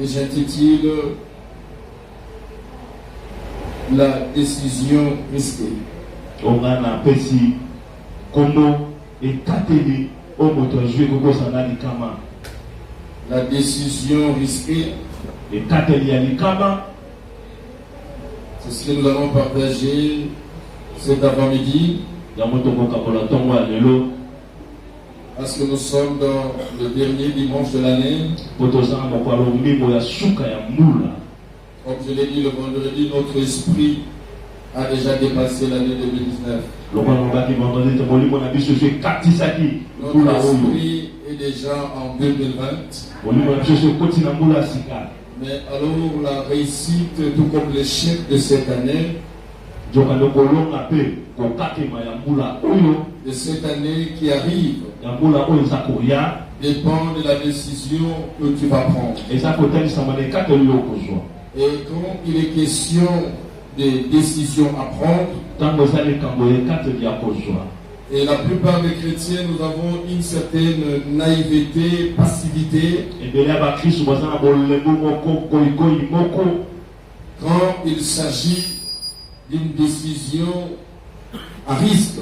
et j'intitule la décision risquée. On a apprécié comment et Kateli au moteur joué Gogo Sanali Kama. La décision risquée. Et Kateli Alikama. C'est ce que nous allons partager cet avant-midi. Parce que nous sommes dans le dernier dimanche de l'année. Comme je l'ai dit le vendredi, notre esprit a déjà dépassé l'année 2019. Notre esprit est déjà en 2020. Mais alors la réussite, tout comme l'échec de cette année, de cette année qui arrive, dépend de la décision que tu vas prendre. Et quand il est question de décisions à prendre, et la plupart des chrétiens, nous avons une certaine naïveté, passivité. Quand il s'agit d'une décision à risque.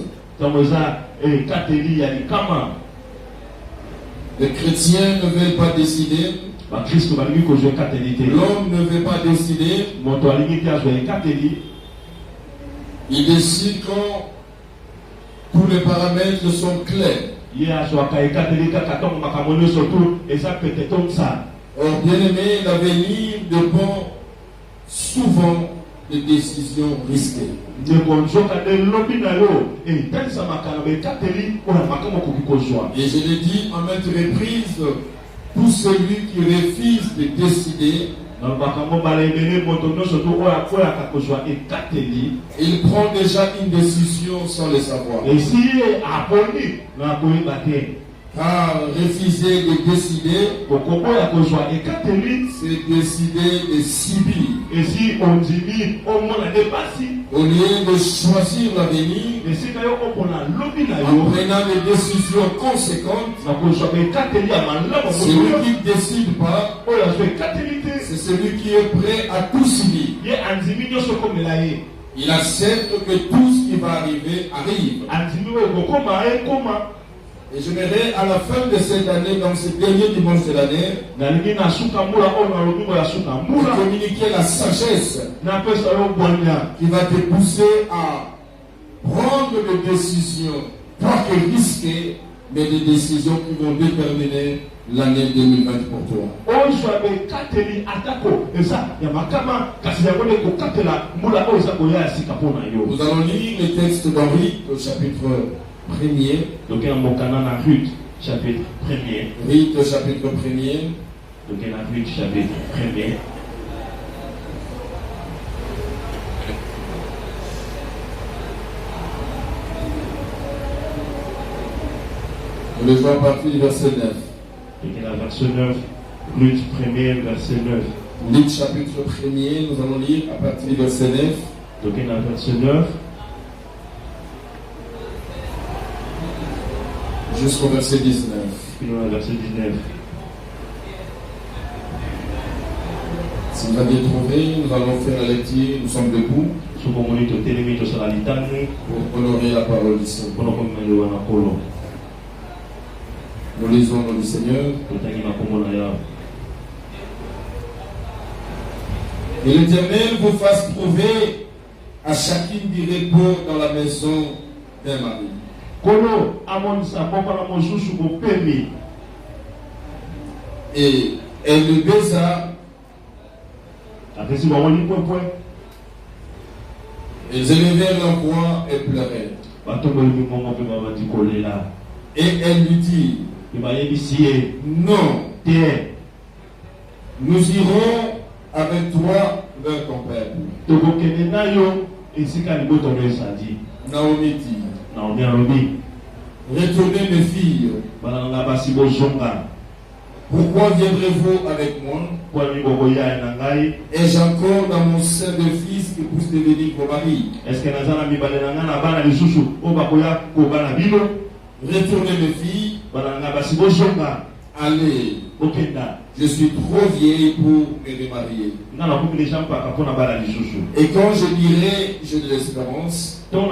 Les chrétiens ne veulent pas décider. L'homme ne veut pas décider. Il décide quand tous les paramètres sont clairs. Or, bien aimé, l'avenir dépend souvent de décisions risquées. Et je l'ai dit à maintes reprises, tout celui qui refuse de décider, il prend déjà une décision sans le savoir. Car refuser de décider, c'est décider de subir. Au lieu de choisir l'avenir, en prenant des décisions conséquentes, celui qui ne décide pas, c'est celui qui est prêt à tout subir. Il accepte que tout ce qui va arriver arrive. Et j'aimerais à la fin de cette année, dans ce dernier dimanche de l'année, communiquer la sagesse qui va te pousser à prendre des décisions, pas que risquées, mais des décisions qui vont déterminer l'année 2020 pour toi. Nous allons lire le texte d'Henri au chapitre 1er. Donc, en Ruth, chapitre 1er. Ruth, chapitre 1er. Donc, en Ruth, chapitre 1er. Nous le jouons à partir du verset 9. Donc, la verset 9. Ruth 1er, verset 9. Luc, chapitre 1er, nous allons lire à partir du verset 9. Donc, la verset 9. Jusqu'au verset 19. Verset 19. Si vous aviez trouvé, nous allons faire la lecture, nous sommes debout pour honorer la parole du Seigneur. Nous lisons au nom du Seigneur. Et l'Éternel vous fasse trouver à chacune du repos dans la maison d'un mari. Et elle le baisa. Ils élevèrent leur voix et pleurèrent. Et elle lui dit, non, nous irons avec toi vers ton père. Naomi dit, retournez mes filles. Pourquoi viendrez-vous avec moi? Ai-je encore dans mon sein de fils qui puisse devenir vos maris? Retournez mes filles aller. Je suis trop vieille pour me remarier. Et quand je dirai, j'ai de l'espérance, quand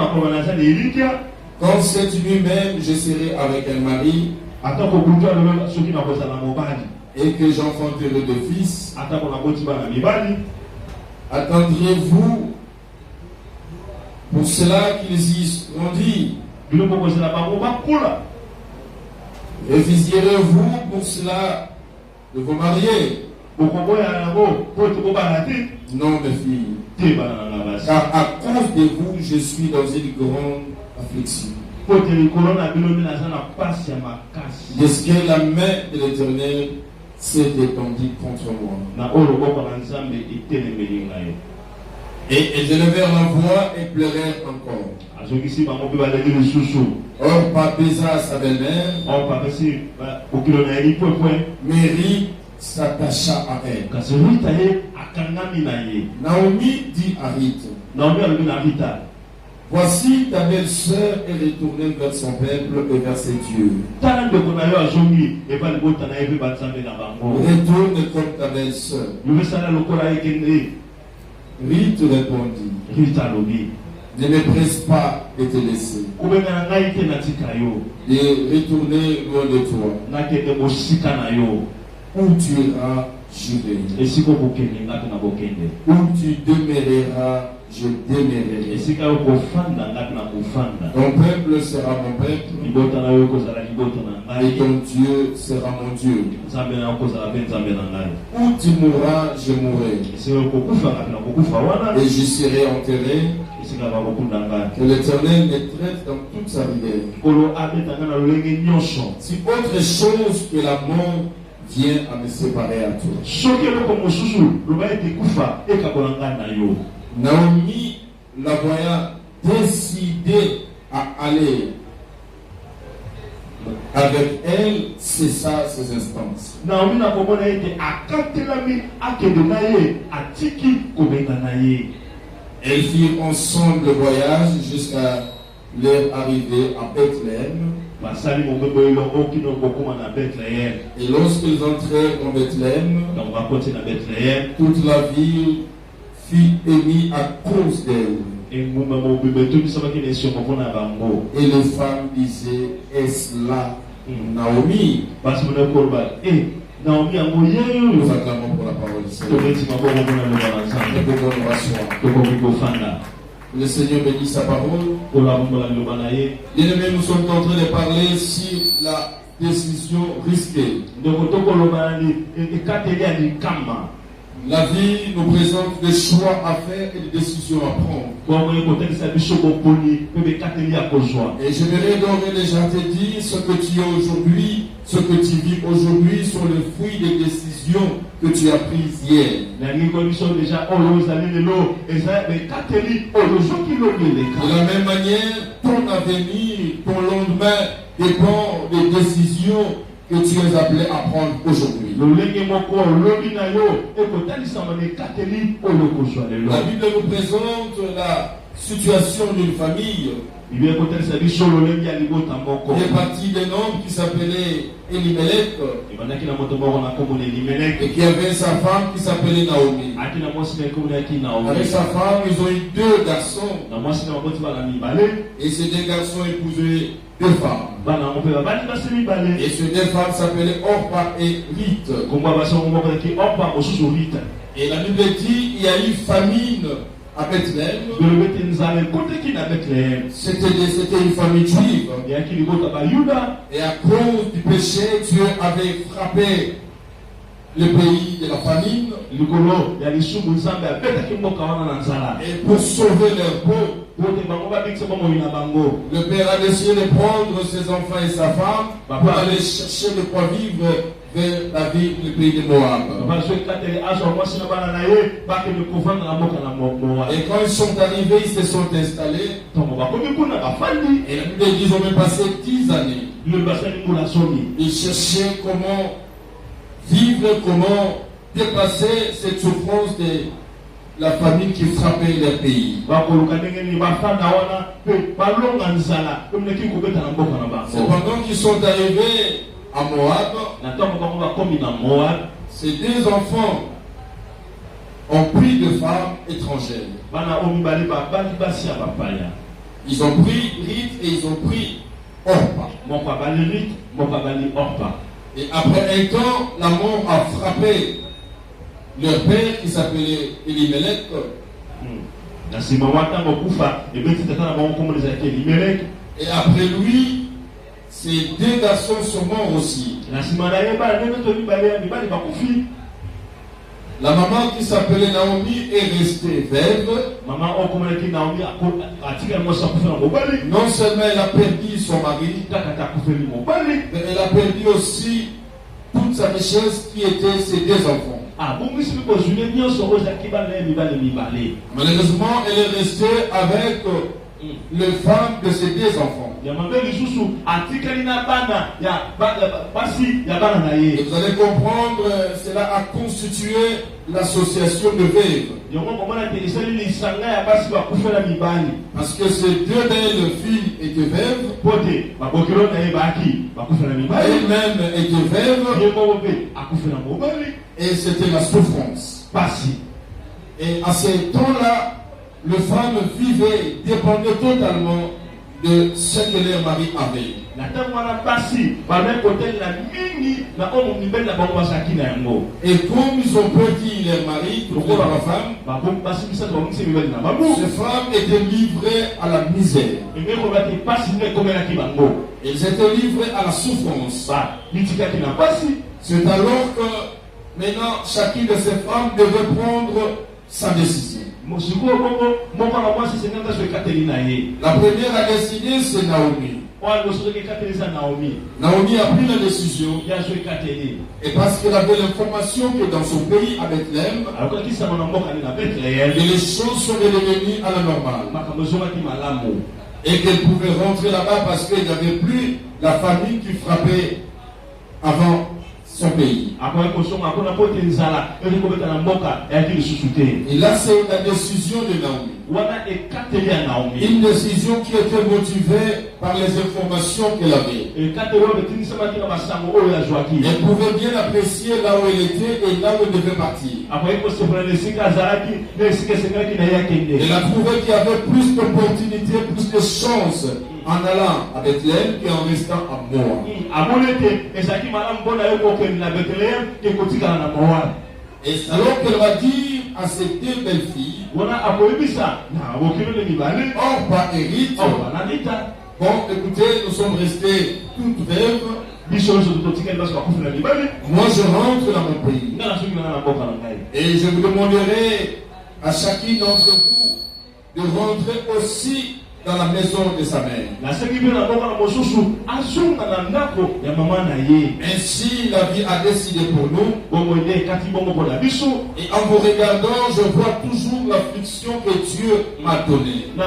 cette nuit même je serai avec un mari, et que j'enfanterai de fils, attendrez-vous pour cela qu'ils y ont dit? Refusierez-vous pour cela de vous marier? Non, mes filles. Car à cause de vous, je suis dans une grande affliction. Est-ce que la main de l'Éternel s'est étendue contre moi? Et ils élevèrent la voix et pleurèrent encore. Or, Pabéza, sa belle-mère, Mary s'attacha à elle. Naomi dit à Ruth, voici ta belle-sœur est retournée vers son peuple et vers ses dieux. Retourne comme ta belle-sœur. Ruth répondit, ne me presse pas de te laisser, de retourner loin de toi. Où tu iras, j'irai. Où tu demeureras, je demeurerai. Ton peuple sera mon peuple, et ton Dieu sera mon Dieu. Où tu mourras, je mourrai, et j'y serai enterré. Que l'Éternel me traite dans toute sa rigueur. Si autre chose que la mort vient à me séparer à toi. Naomi, la voyant décidée à aller avec elle, cessa ses instances. Elles firent ensemble le voyage jusqu'à leur arrivée à Bethléem. Et lorsqu'ils entrèrent en Bethléem, toute la ville fut émue à cause d'elle. Et les femmes disaient, est-ce là Naomi? Nous acclamons pour la parole du Seigneur. Le Seigneur bénit sa parole. Bien-aimés, nous sommes en train de parler sur la décision risquée. La vie nous présente des choix à faire et des décisions à prendre. Et j'aimerais donc déjà te dire ce que tu es aujourd'hui, ce que tu vis aujourd'hui sont le fruit des décisions que tu as prises hier. De la même manière, ton avenir, ton lendemain dépend des décisions que tu es appelé à prendre aujourd'hui. La Bible nous présente la situation d'une famille. Il est parti d'un homme qui s'appelait Elimelech et qui avait sa femme qui s'appelait Naomi. Avec sa femme, ils ont eu 2 garçons. Et ces 2 garçons épousaient 2 femmes. Et ces 2 femmes s'appelaient Orpa et Ruth. Et la Bible dit il y a eu famine à Bethléem. C'était une famille juive. Et à cause du péché, Dieu avait frappé le pays de la famine. Et pour sauver leur peau, le père a décidé de prendre ses enfants et sa femme pour aller chercher de quoi vivre vers la ville, le pays de Moab. Et quand ils sont arrivés, ils se sont installés. Et la Bible dit qu'ils ont même passé 10 années. Ils cherchaient comment vivre, comment dépasser cette souffrance de la famine qui frappait leur pays. Cependant qu'ils sont arrivés à Moab, ces deux enfants ont pris de femmes étrangères. Ils ont pris Ruth et ils ont pris Orpa. Et après un temps, la mort a frappé leur père qui s'appelait Elimelech. Et après lui, ces deux garçons sont morts aussi. La maman qui s'appelait Naomi est restée veuve. Non seulement elle a perdu son mari, mais elle a perdu aussi toute sa richesse qui était ses deux enfants. Malheureusement, elle est restée avec les femmes de ses deux enfants. Et vous allez comprendre, cela a constitué l'association de veuves. Parce que ces deux belles filles étaient veuves. Elle-même était veuve. Et c'était la souffrance. Et à ce temps-là, les femmes vivaient, dépendaient totalement de ce que leur mari avait. Et comme ils ont perdu leur mari, trouvé par la femme, ces femmes étaient livrées à la misère. Elles étaient livrées à la souffrance. C'est alors que maintenant chacune de ces femmes devait prendre sa décision. La première à décider, c'est Naomi. Naomi a pris la décision. Et parce qu'elle avait l'information que dans son pays, à Bethléem, les choses sont redevenues à la normale. Et qu'elle pouvait rentrer là-bas parce qu'il n'y avait plus la famine qui frappait avant son pays. Et là, c'est la décision de Naomi. Une décision qui était motivée par les informations qu'elle avait. Elle pouvait bien apprécier là où elle était et là où elle devait partir. Elle a trouvé qu'il y avait plus d'opportunités, plus de chances en allant à Bethléem qu'en restant à Moab. Et alors qu'elle va dire à ces deux belles filles, Orpa et Ruth, bon, écoutez, nous sommes restés toutes veuves. Moi, je rentre dans mon pays. Et je vous demanderai à chacune d'entre vous de rentrer aussi dans la maison de sa mère. Ainsi, la vie a décidé pour nous. Et en vous regardant, je vois toujours l'affliction que Dieu m'a donnée. Je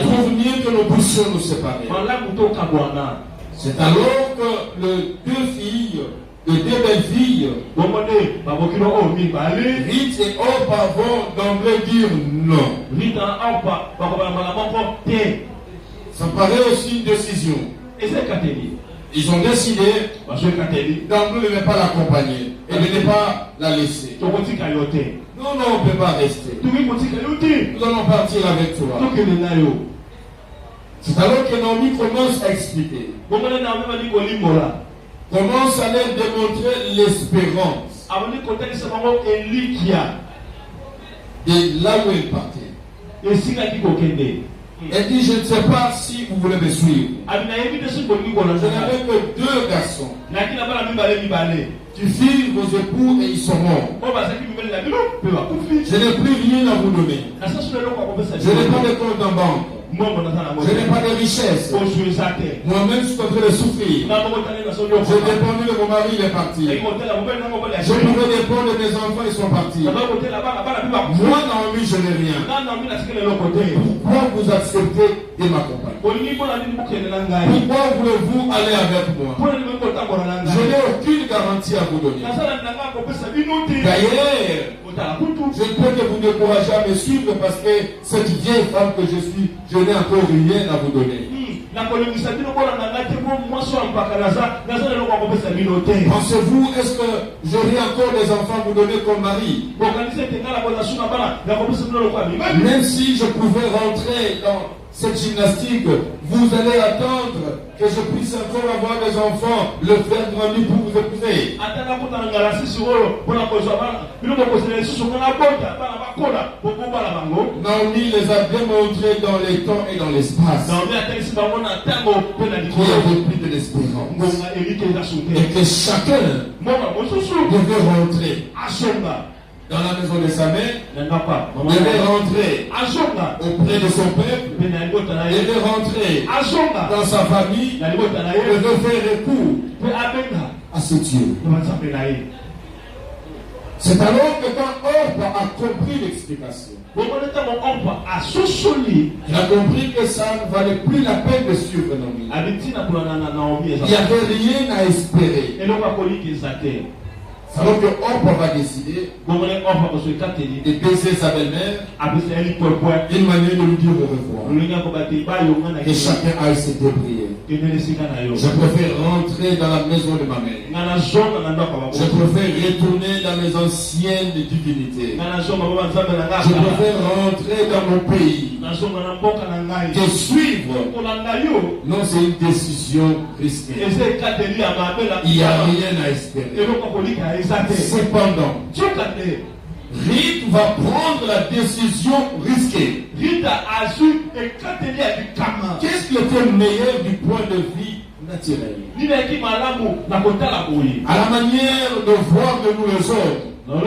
trouve mieux que nous puissions nous séparer. C'est alors que les deux filles, les deux belles filles, Ruth et Orpa vont d'emblée dire non. Ça paraît aussi une décision. Ils ont décidé d'emblée de ne pas l'accompagner et de ne pas la laisser. Non, on ne peut pas rester. Nous allons partir avec toi. C'est alors que Naomi commence à expliquer. Commence à leur démontrer l'espérance de là où elle partait. Elle dit, je ne sais pas si vous voulez me suivre. Je n'avais que deux garçons. Tu files vos époux et ils sont morts. Je n'ai plus rien à vous donner. Je n'ai pas de compte en banque. Je n'ai pas de richesse. Moi-même, je suis en train de souffrir. Je dépendais de mon mari, il est parti. Je pouvais dépendre de mes enfants, ils sont partis. Moi, Naomi, je n'ai rien. Pourquoi vous acceptez de m'accompagner? Pourquoi voulez-vous aller avec moi? Je n'ai aucune garantie à vous donner. D'ailleurs, je peux que vous découragez à me suivre parce que cette vieille femme que je suis, je n'ai encore rien à vous donner. Pensez-vous, est-ce que j'aurai encore des enfants à vous donner comme mari? Même si je pouvais rentrer dans cette gymnastique, vous allez attendre que je puisse encore avoir des enfants, le faire grandir pour vous épouser. Naomi les a démontrés dans les temps et dans l'espace. Il y avait plus de l'espérance. Et que chacun devait rentrer dans la maison de sa mère, devait rentrer auprès de son peuple, devait rentrer dans sa famille, devait faire recours à ce Dieu. C'est alors que quand Orpa a compris l'explication, il a compris que ça ne valait plus la peine de suivre Naomi. Il n'y avait rien à espérer. Alors que Orpa va décider de baiser sa belle-mère, une manière de lui dire au revoir. Que chacun aille se débrouiller. Je préfère rentrer dans la maison de ma mère. Je préfère retourner dans mes anciennes divinités. Je préfère rentrer dans mon pays. Que suivre. Non, c'est une décision risquée. Il n'y a rien à espérer. Cependant, Ruth va prendre la décision risquée. Qu'est-ce qui était meilleur du point de vue naturel? À la manière de voir de nous les autres. Quand on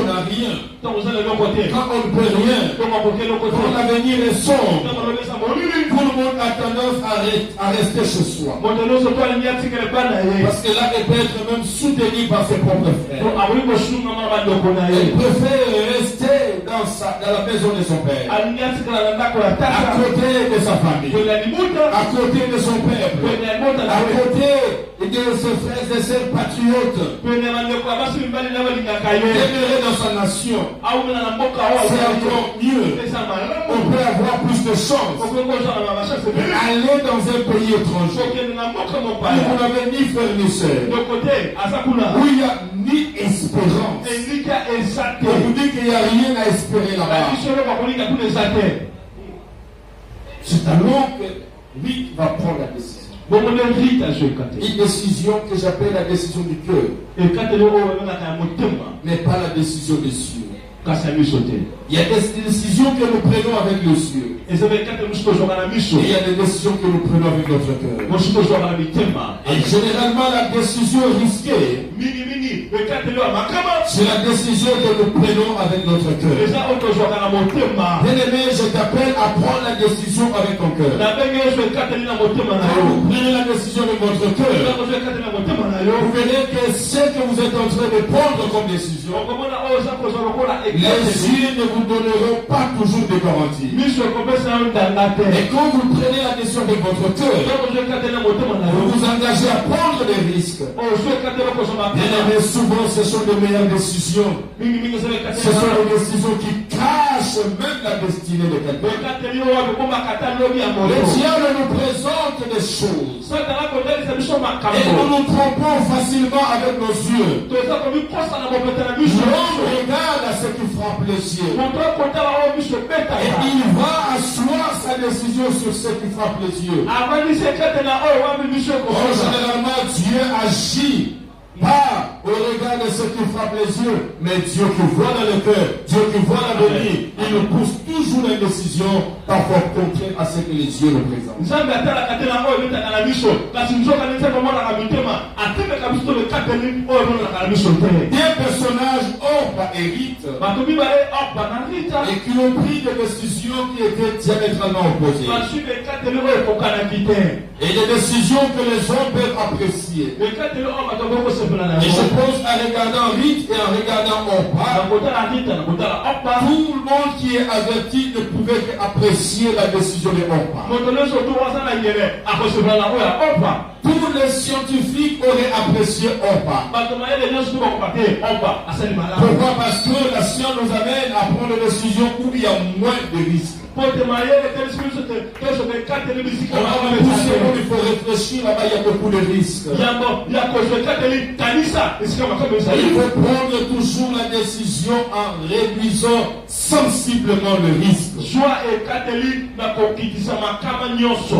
n'a rien, quand on ne peut rien, quand l'avenir est sombre, tout le monde a tendance à rester chez soi. Parce que là, il peut être même soutenu par ses propres frères. Il préfère rester dans la maison de son père, à côté de sa famille, à côté de son peuple, à côté de ses frères et sœurs patriotes, demeurer dans sa nation. C'est encore mieux. On peut avoir plus de chance. Aller dans un pays étranger où vous n'avez ni frère ni sœur, où il n'y a ni espérance. On vous dit qu'il n'y a rien à espérer là-bas. C'est alors que lui va prendre la décision. Une décision que j'appelle la décision du cœur, mais pas la décision des cieux. Il y a des décisions que nous prenons avec les cieux. Et il y a des décisions que nous prenons avec notre cœur. Et généralement, la décision risquée, c'est la décision que nous prenons avec notre cœur. Bien-aimé, je t'appelle à prendre la décision avec ton cœur. Quand vous prenez la décision de votre cœur, vous verrez que ce que vous êtes en train de prendre comme décision, les yeux ne vous donneront pas toujours de garantie. Et quand vous prenez la décision de votre cœur, vous vous engagez à prendre des risques. Bien-aimé, souvent ce sont les meilleures décisions. Ce sont les décisions qui cachent même la destinée de quelqu'un. Le diable nous présente des choses et nous nous trompons facilement avec nos yeux. L'homme regarde à ce qui frappe les yeux et il va asseoir sa décision sur ce qui frappe les yeux. Généralement, Dieu agit pas au regard de ce qui frappe les yeux, mais Dieu qui voit dans le cœur, Dieu qui voit l'avenir, il nous pousse toujours une décision parfois contraire à ce que les yeux nous présentent. Des personnages Orpa et Ruth et qui ont pris des décisions qui étaient diamétralement opposées. Et des décisions que les hommes peuvent apprécier. Et je pense en regardant Ruth et en regardant Orpa, tout le monde qui est averti ne pouvait qu'apprécier la décision de Orpa. Tous les scientifiques auraient apprécié Orpa. Pourquoi? Parce que la science nous amène à prendre des décisions où il y a moins de risques. il faut réfléchir là-bas, il y a beaucoup de risques. Il faut prendre toujours la décision en réduisant sensiblement le risque.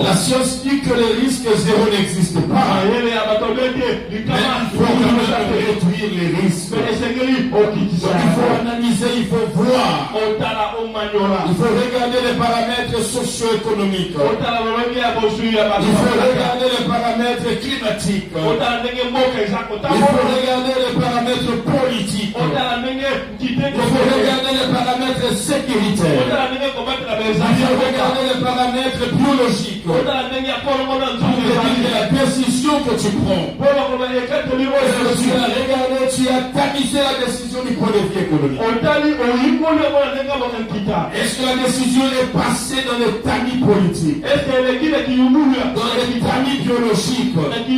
La science dit que le risque zéro n'existe pas. Mais il faut quand même réduire les risques. Donc il faut analyser, il faut voir. Il faut regarder les paramètres socio-économiques. Il faut regarder les paramètres climatiques. Il faut regarder les paramètres politiques. Il faut regarder les paramètres sécuritaires. Il faut regarder les paramètres biologiques. Pour dire la décision que tu prends. Tu as tamisé la décision du point de vue économique. Est-ce que la décision est passée dans les tamis politiques, dans les tamis biologiques, dans les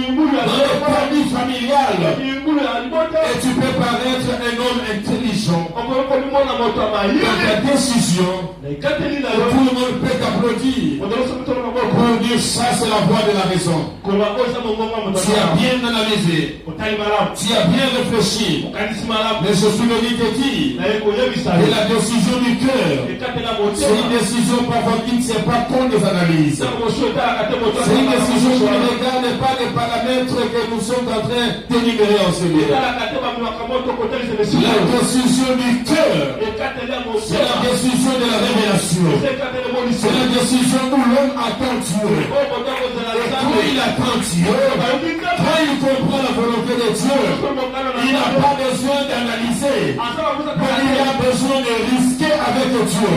tamis familiales? Et tu peux paraître un homme intelligent. Dans ta décision, tout le monde peut t'applaudir pour dire ça c'est la voie de la raison. Tu as bien analysé, tu as bien réfléchi. Mais je suis venu te dire que la décision du cœur, c'est une décision parfois qui ne tient pas compte des analyses. C'est une décision qui ne regarde pas les paramètres que nous sommes en train d'énumérer en ce lieu. La décision du cœur, c'est la décision de la révélation. C'est la décision où l'homme attend Dieu. Et quand il attend Dieu, quand il comprend la volonté de Dieu, il n'a pas besoin d'analyser, mais il a besoin de risquer avec Dieu.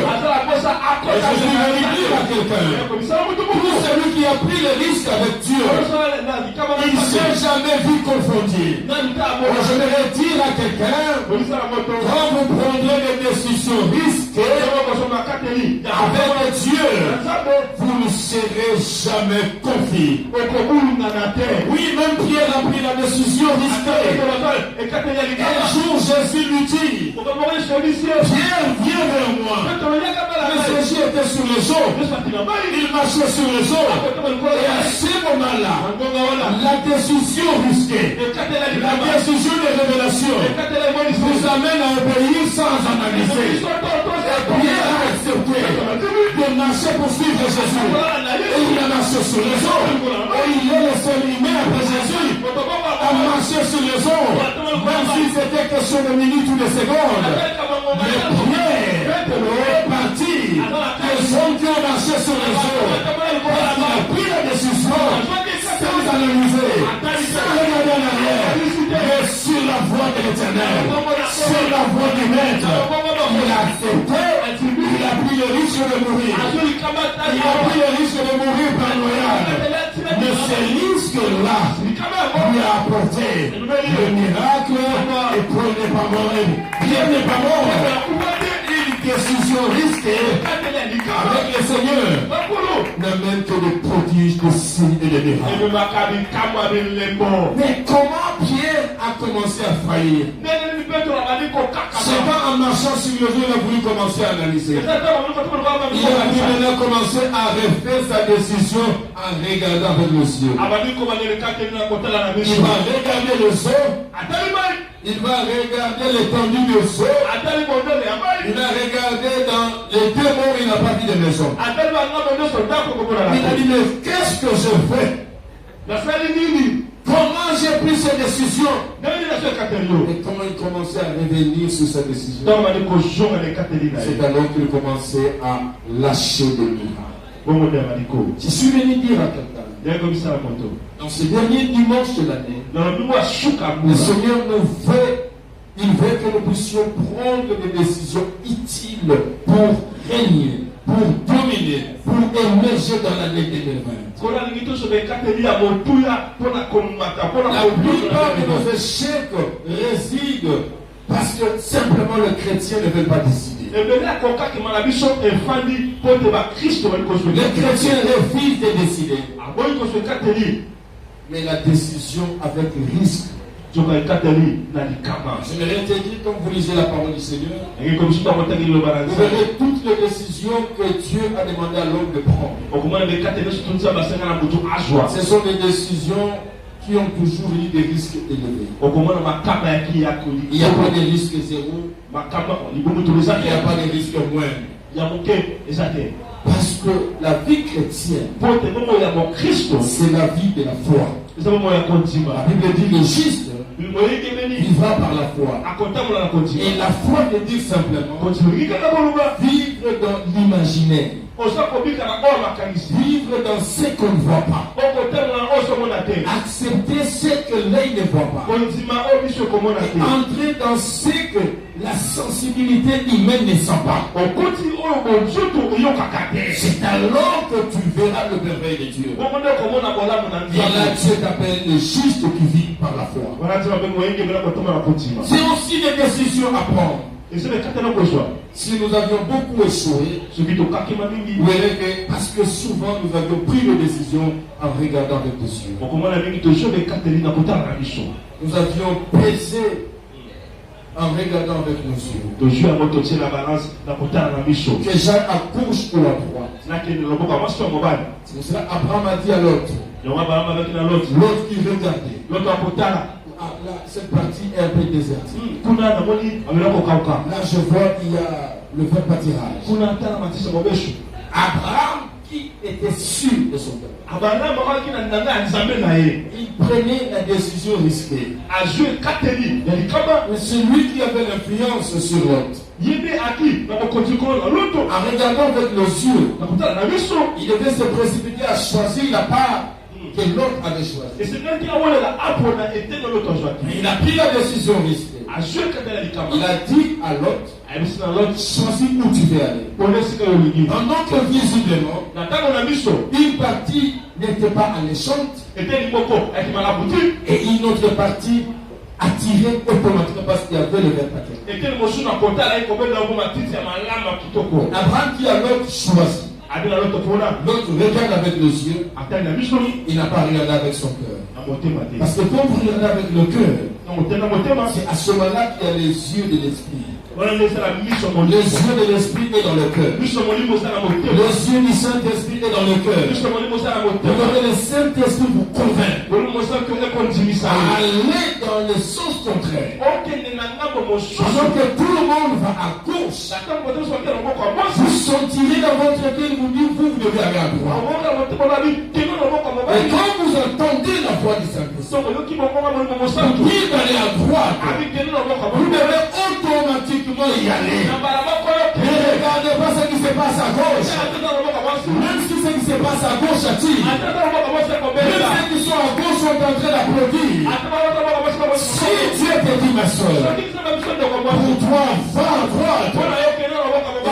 Et je suis venu dire à quelqu'un, pour celui qui a pris le risque avec Dieu, il ne s'est jamais vu confondu. Je voudrais dire à quelqu'un, quand vous prendrez des décisions risquées avec Dieu, vous ne serez jamais confus. Oui, même Pierre a pris la décision risquée. Un jour, Jésus lui dit, Pierre, viens vers moi. Mais Jésus était sur les eaux. Il marchait sur les eaux. Et à ce moment-là, la décision risquée, la décision de révélation vous amène à obéir sans analyser. Et Pierre a accepté de marcher pour suivre Jésus. Et il a marché sur les eaux. Et il est le seul humain après Jésus à marcher sur les eaux. Même si c'était question de minutes ou de secondes. Mais Pierre est parti. Les hommes qui ont marché sur les eaux. Il a pris la décision sans analyser, sans regarder en arrière, mais sur la voie de l'Éternel, sur la voie du Maître. Il a accepté, il a pris le risque de mourir. Il a pris le risque de mourir par noyade. Mais ce risque-là lui a apporté le miracle et Paul n'est pas mort. Pierre n'est pas mort. Une décision risquée avec le Seigneur n'amène que des prodiges, des signes et des miracles. Mais comment Pierre a commencé à faillir? C'est pas en marchant sur le jour qu'il a voulu commencer à analyser. Il a maintenant commencé à refaire sa décision en regardant avec les yeux. Il va regarder le sol. Il va regarder l'étendue de sol. Il va regarder dans les deux monts, il n'a pas dit de maison. Il a dit, mais qu'est-ce que je fais? Comment j'ai pris cette décision? Et comment il commençait à revenir sur sa décision? C'est alors qu'il commençait à lâcher des miracles. Je suis venu dire à quelqu'un, dans ce dernier dimanche de l'année, le Seigneur il veut que nous puissions prendre des décisions utiles pour régner, pour dominer, pour émerger dans l'année 2020. La plupart de nos échecs résident parce que simplement le chrétien ne veut pas décider. Les chrétiens refusent de décider. Mais la décision avec risque, J'aimerais te dire, quand vous lisez la parole du Seigneur, vous verrez toutes les décisions que Dieu a demandé à l'homme de prendre. Ce sont des décisions qui ont toujours eu des risques élevés. Il n'y a pas de risque zéro. Il n'y a pas de risque moindre. Parce que la vie chrétienne, c'est la vie de la foi. La Bible dit le juste vivra par la foi. Et la foi veut dire simplement vivre dans l'imaginaire. Vivre dans ce qu'on ne voit pas. Accepter ce que l'œil ne voit pas. Et entrer dans ce que la sensibilité humaine ne sent pas. C'est alors que tu verras le merveille de Dieu. Et là, Dieu t'appelle le juste qui vit par la foi. C'est aussi des décisions à prendre. Si nous avions beaucoup échoué, vous verrez que parce que souvent nous avions pris des décisions en regardant avec les yeux. Nous avions pesé en regardant avec nos yeux. Que Jacques à gauche ou à droite. C'est pour cela Abraham a dit à l'autre. L'autre qui regardait. Ah, là, cette partie est un peu désertique. Là, je vois qu'il y a le vrai pâturage. Abraham qui était sûr de son père. Il prenait la décision risquée. Mais c'est lui qui avait l'influence sur l'autre. En regardant avec nos yeux, il devait se précipiter à choisir la part que l'autre avait choisi. Mais il a pris la décision risquée. Il a dit à l'autre, choisis où tu veux aller. Pendant que visiblement, une partie n'était pas alléchante et une autre partie attirée automatiquement parce qu'il y avait le verbe paquet. Abraham qui a l'autre choisi. L'autre regarde avec les yeux, il n'a pas regardé avec son cœur. Parce que quand vous regardez avec le cœur, c'est à ce moment-là qu'il y a les yeux de l'esprit. Les yeux de l'esprit est dans le cœur. Les yeux du Saint-Esprit est dans le cœur. Le Saint-Esprit vous convainc. Allez dans le sens contraire. Pendant que tout le monde va à gauche, vous sentirez dans votre cœur, vous dites, vous devez aller à droite. Et quand vous entendez la voix du Saint-Esprit, vous dites d'aller à droite, vous devez automatiquement y aller. Ne regardez pas ce qui se passe à gauche. Même si ce qui se passe à gauche attire. Même ceux qui sont à gauche sont en train d'applaudir. Si Dieu te dit, ma soeur, pour toi, va à droite.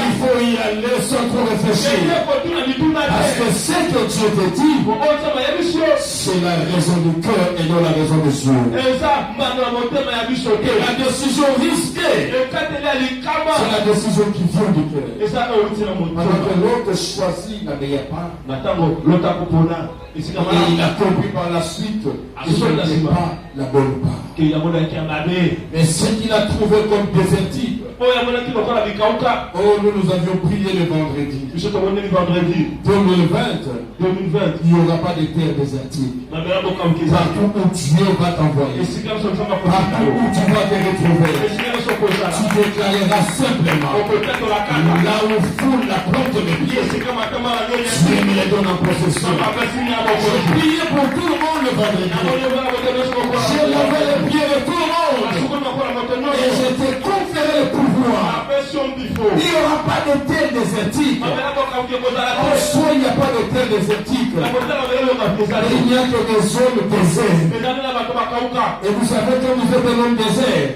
Il faut y aller sans trop réfléchir. Parce que ce que Dieu te dit, c'est la raison du cœur et non la raison des yeux. La décision risquée, c'est la décision qui vient du cœur. Pendant que l'autre choisit la meilleure part, et il a compris par la suite que ce n'était pas la bonne part. Mais ce qu'il a trouvé comme désertique, nous avions prié le vendredi. 2020, il n'y aura pas de terre désertique. Partout où Dieu va t'envoyer, partout où tu vas te retrouver, tu déclareras simplement là où foule la plante de Dieu, Dieu me les donne en possession. J'ai prié pour tout le monde le vendredi. J'ai lavé les pieds de tout le monde. Et je t'ai conféré le pouvoir. Il n'y aura pas de terre désertique. En soi, il n'y a pas de terre désertique. Il n'y a que des zones désertes. Et vous savez, quand vous êtes un homme désert,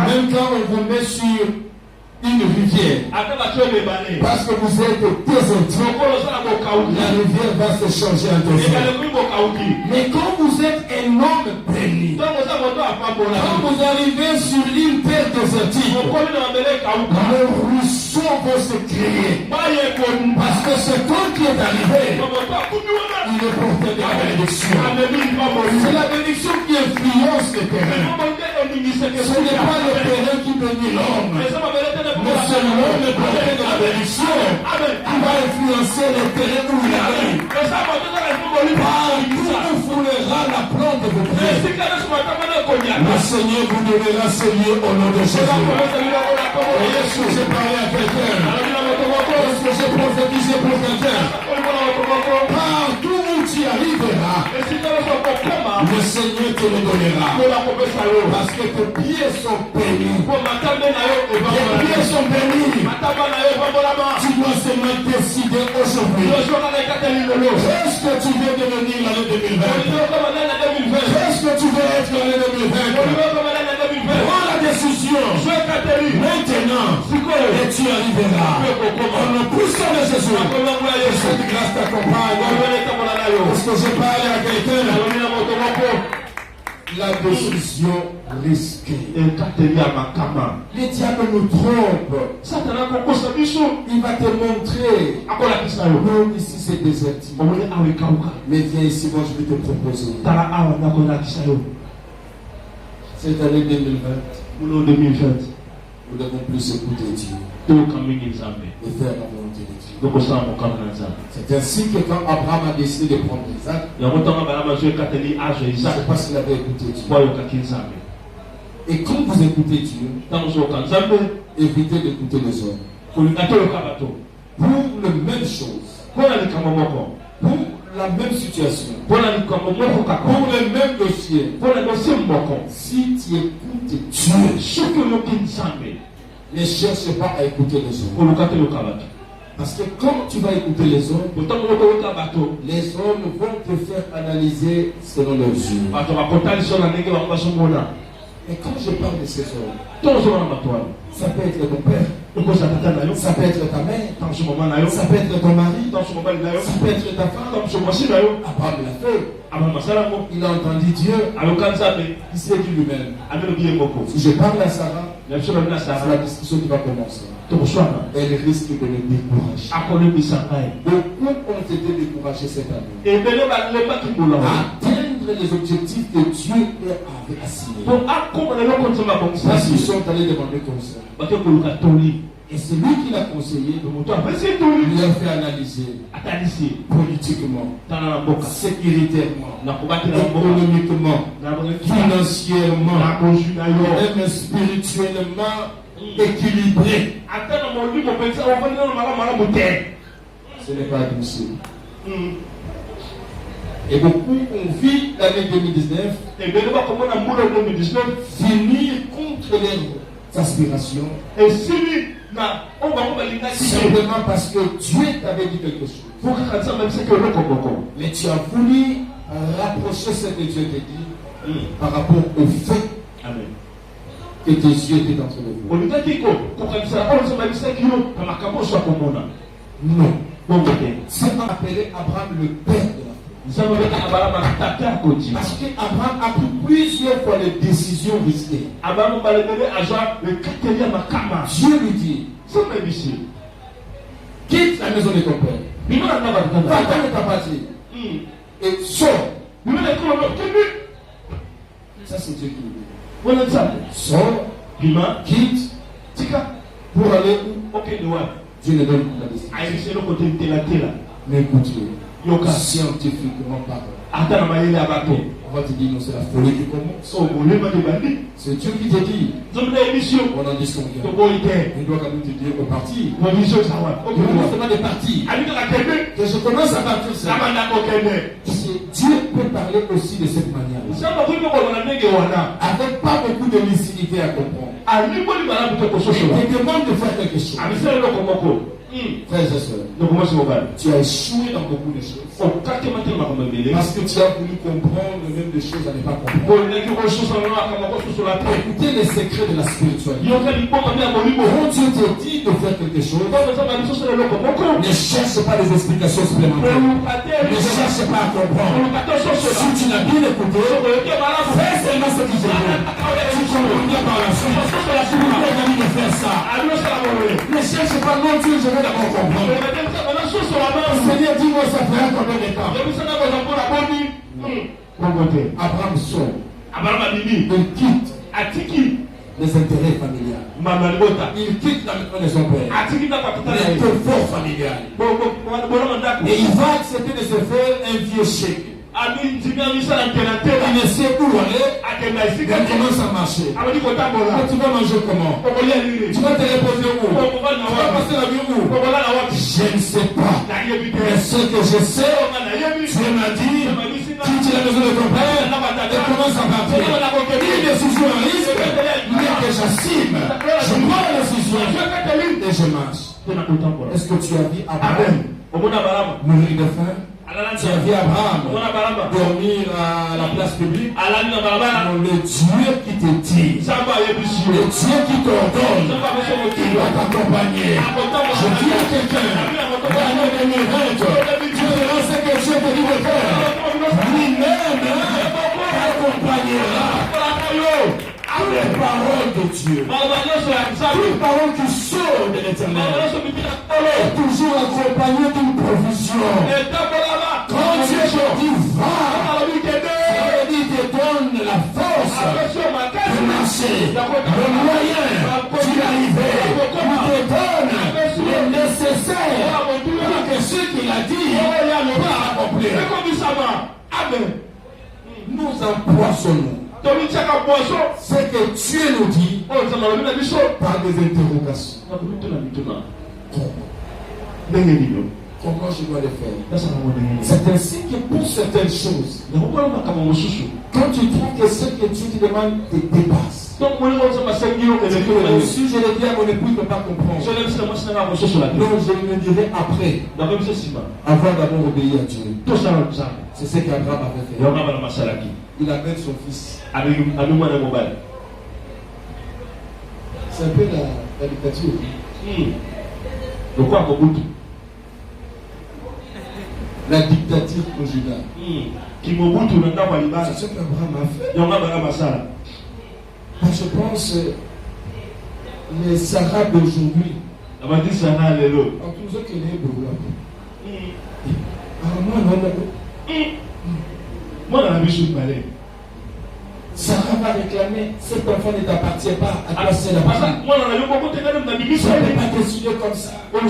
même quand on vous met sur une rivière, parce que vous êtes désertique, la rivière va se changer en désert. Mais quand vous êtes un homme béni, quand vous arrivez sur une terre désertique, le ruisseau bénédictions vont se créer. Parce que ce temps qui est arrivé, il est porté de la bénédiction. C'est la bénédiction qui influence le terrain. Ce n'est pas le terrain qui bénit l'homme, mais c'est l'homme porté de la bénédiction qui va influencer le terrain où il arrive. Partout où foulera la plante de vos pieds, le Seigneur vous donnera ce lieu au nom de Jésus. Est-ce que j'ai parlé à quelqu'un? Est-ce que j'ai prophétisé pour quelqu'un? Partout où tu arriveras, le Seigneur te le donnera. Parce que tes pieds sont bénis. Tes pieds sont bénis. Tu dois seulement décider aujourd'hui. Est-ce que tu veux devenir l'année 2020? Est-ce que tu veux être l'année 2020? Prends la décision maintenant et tu arriveras. Au nom puissant de Jésus. Cette grâce t'accompagne. Est-ce que je parle à quelqu'un? La décision risquée. Le diable nous trompe. Il va te montrer. Non, ici c'est désertique. Mais viens ici, moi je vais te proposer. Cette année 2020, nous devons plus écouter Dieu et faire la volonté de Dieu. C'est ainsi que quand Abraham a décidé de prendre Isaac, je ne sais pas s'il avait écouté Dieu. Et quand vous écoutez Dieu, évitez d'écouter les hommes. Pour la même chose, pour la même situation, pour le même dossier, si tu écoutes Dieu, ne cherche pas à écouter les hommes. Parce que quand tu vas écouter les hommes vont te faire analyser selon leurs yeux. Et quand je parle de ces hommes, ça peut être ton père, ça peut être ta mère, ça peut être ton mari, ça peut être ta femme. Abraham l'a fait. Il a entendu Dieu. Il s'est dit lui-même. Si je parle à Sarah, c'est la discussion qui va commencer. Elle risque de me décourager. Beaucoup ont été découragés cette année. Atteindre les objectifs que Dieu avait assignés. Parce qu'ils sont allés demander conseil. Et c'est lui qui l'a conseillé. Il a fait analyser politiquement, sécuritairement, économiquement, financièrement, même spirituellement équilibré. Ce n'est pas difficile. Et beaucoup ont vu l'année 2019 finir contre leurs aspirations. Simplement parce que Dieu t'avait dit quelque chose. Mais tu as voulu rapprocher ce que Dieu t'a dit par rapport au fait que tes yeux étaient entre les vôtres. Non. C'est appelé Abraham le père de la foi. Parce qu'Abraham a pris plusieurs fois les décisions risquées. Dieu lui dit, quitte la maison de ton père, va-t'en de ta patrie et sors. Ça c'est Dieu qui lui dit. Sors, quitte, pour aller où? Dieu ne donne pas la décision. Mais écoute-le, scientifiquement parlant, on va te dire non, c'est la folie qui commence. C'est Dieu qui te dit. On en disconvient. Il doit quand même te dire au parti. C'est pas des partis. Que je commence à partir de ça. Dieu peut parler aussi de cette manière. Avec pas beaucoup de lucidité à comprendre. Il te demande de faire quelque chose. Frères et sœurs, tu as échoué dans beaucoup de choses. Parce que tu as voulu comprendre le même de choses à ne pas comprendre. Écoutez les secrets de la spiritualité. Quand Dieu te dit de faire quelque chose, ne cherche pas des explications supplémentaires. Ne cherche pas à comprendre. Si tu n'as bien écouté, fais seulement ce que je veux. Tu comprendras par la suite. Tu me permets de faire ça. Ne cherche pas, non Dieu, je vais d'abord comprendre. Seigneur, dis-moi, ça fera combien de temps? Abraham sort. Il quitte les intérêts familiaux. Il quitte la maison de son père. Les conforts familiales. Et il va accepter de se faire un vieux chèque. Il ne sait où aller. Il commence à marcher. Mais tu vas manger comment? Tu vas te reposer où? Tu vas passer la vie où? Je ne sais pas. Mais ce que je sais, Dieu m'a dit, quitte la maison de ton père et commence à partir. Une décision à risque, mais que j'assume. Je prends la décision et je marche. Est-ce que tu as vu Abraham mourir de faim? Tu as vu Abraham dormir à la place publique? Non, le Dieu qui te dit, le Dieu qui t'ordonne, il va t'accompagner. Je dis à quelqu'un, dans le miracle, tu verras ce que Dieu te dit de faire. Lui-même t'accompagnera. Les paroles de Dieu, les paroles qui sortent de l'Éternel, toujours accompagnées d'une provision. Quand Dieu te dit va, il te donne la force de marcher, le moyen d'y arriver. Il te donne le nécessaire pour que ce qu'il a dit va accomplir. Nous empoisonnons ce que Dieu nous dit par des interrogations. Comment je dois le faire? C'est ainsi que pour certaines choses, quand tu trouves que ce que Dieu te demande te dépasse, si je le dis à mon époux, il ne peut pas comprendre. Non, je le dirai après. Avoir d'abord obéi à Dieu. C'est ce qu'Abraham avait fait. Il appelle son fils. C'est un peu la dictature. La dictature conjugale. C'est ce qu'Abraham a fait. Je pense les Sarah d'aujourd'hui. En tout cas, qu'il est beau. Sarah va réclamer, cet enfant ne t'appartient pas, à toi seul appartient. Tu ne peux pas décider comme ça. Abraham,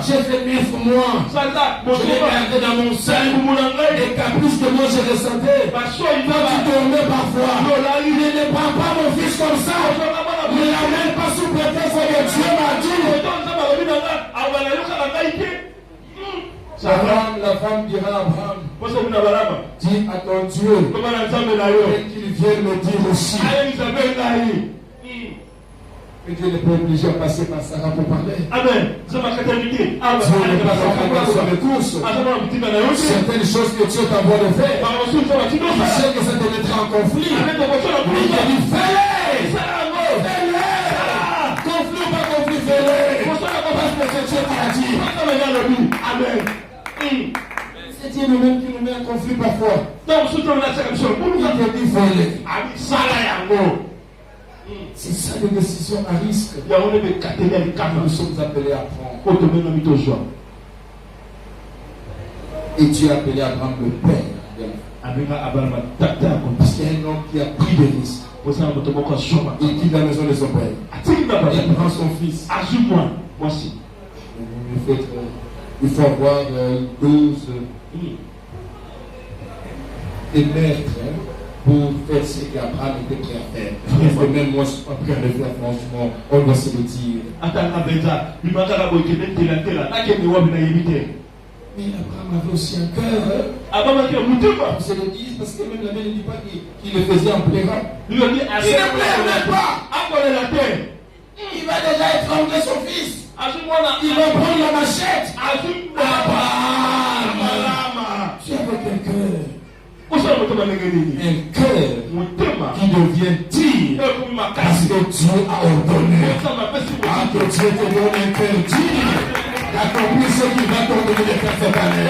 j'ai fait 9 mois. Je l'ai gardé dans mon sein. Les caprices que moi je ressentais. Quand tu dormais parfois, ne prends pas mon fils comme ça. Ne l'amène pas sous prétexte que Dieu m'a dit. La femme dira à Abraham, dis à ton Dieu qu'il vienne me dire aussi. Et Dieu n'est pas obligé à passer par Sarah pour parler. Amen. Dieu n'est pas encore sur les courses. Certaines choses que Dieu t'envoie de faire, tu sais que ça te mettra en conflit. Mais il a dit fais-les. Conflit ou pas conflit, fais-les. Parce que c'est Dieu qui a dit. Amen. C'est Dieu nous-mêmes qui nous met en conflit parfois. Il te dit fais-les. C'est ça les décisions à risque. Nous sommes appelés à prendre. Et Dieu a appelé Abraham le père. Parce qu'il y a un homme qui a pris des risques. Il quitte la maison de son père. Il prend son fils. Il faut avoir 12 maîtres pour faire ce qu'Abraham était prêt à faire. Et même moi, je ne suis pas prêt à le faire, franchement. On doit se le dire. Mais Abraham avait aussi un cœur. On se le dit parce que même la Bible ne dit pas qu'il le faisait en pleurant. Il ne pleurait pas. Il va déjà étrangler son fils. Il va prendre la machette. Abraham, tu avais un cœur. Un cœur qui devient digne parce que Dieu a ordonné. Que Dieu te donne un cœur digne d'accomplir ce qu'il va t'ordonner de faire cette année.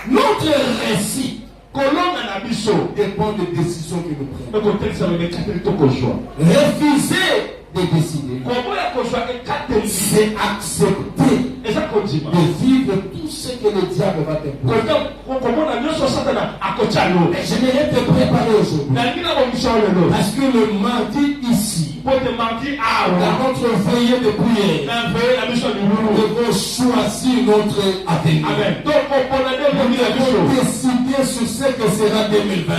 Notre récit dépend des décisions que nous prenons. Refuser de décider, c'est accepter de vivre tout ce que le diable va t'imposer. Et j'aimerais te préparer aujourd'hui. Parce que le mardi ici, dans notre veillée de prière, nous devons choisir notre avenir. Nous devons décider sur ce que sera 2020.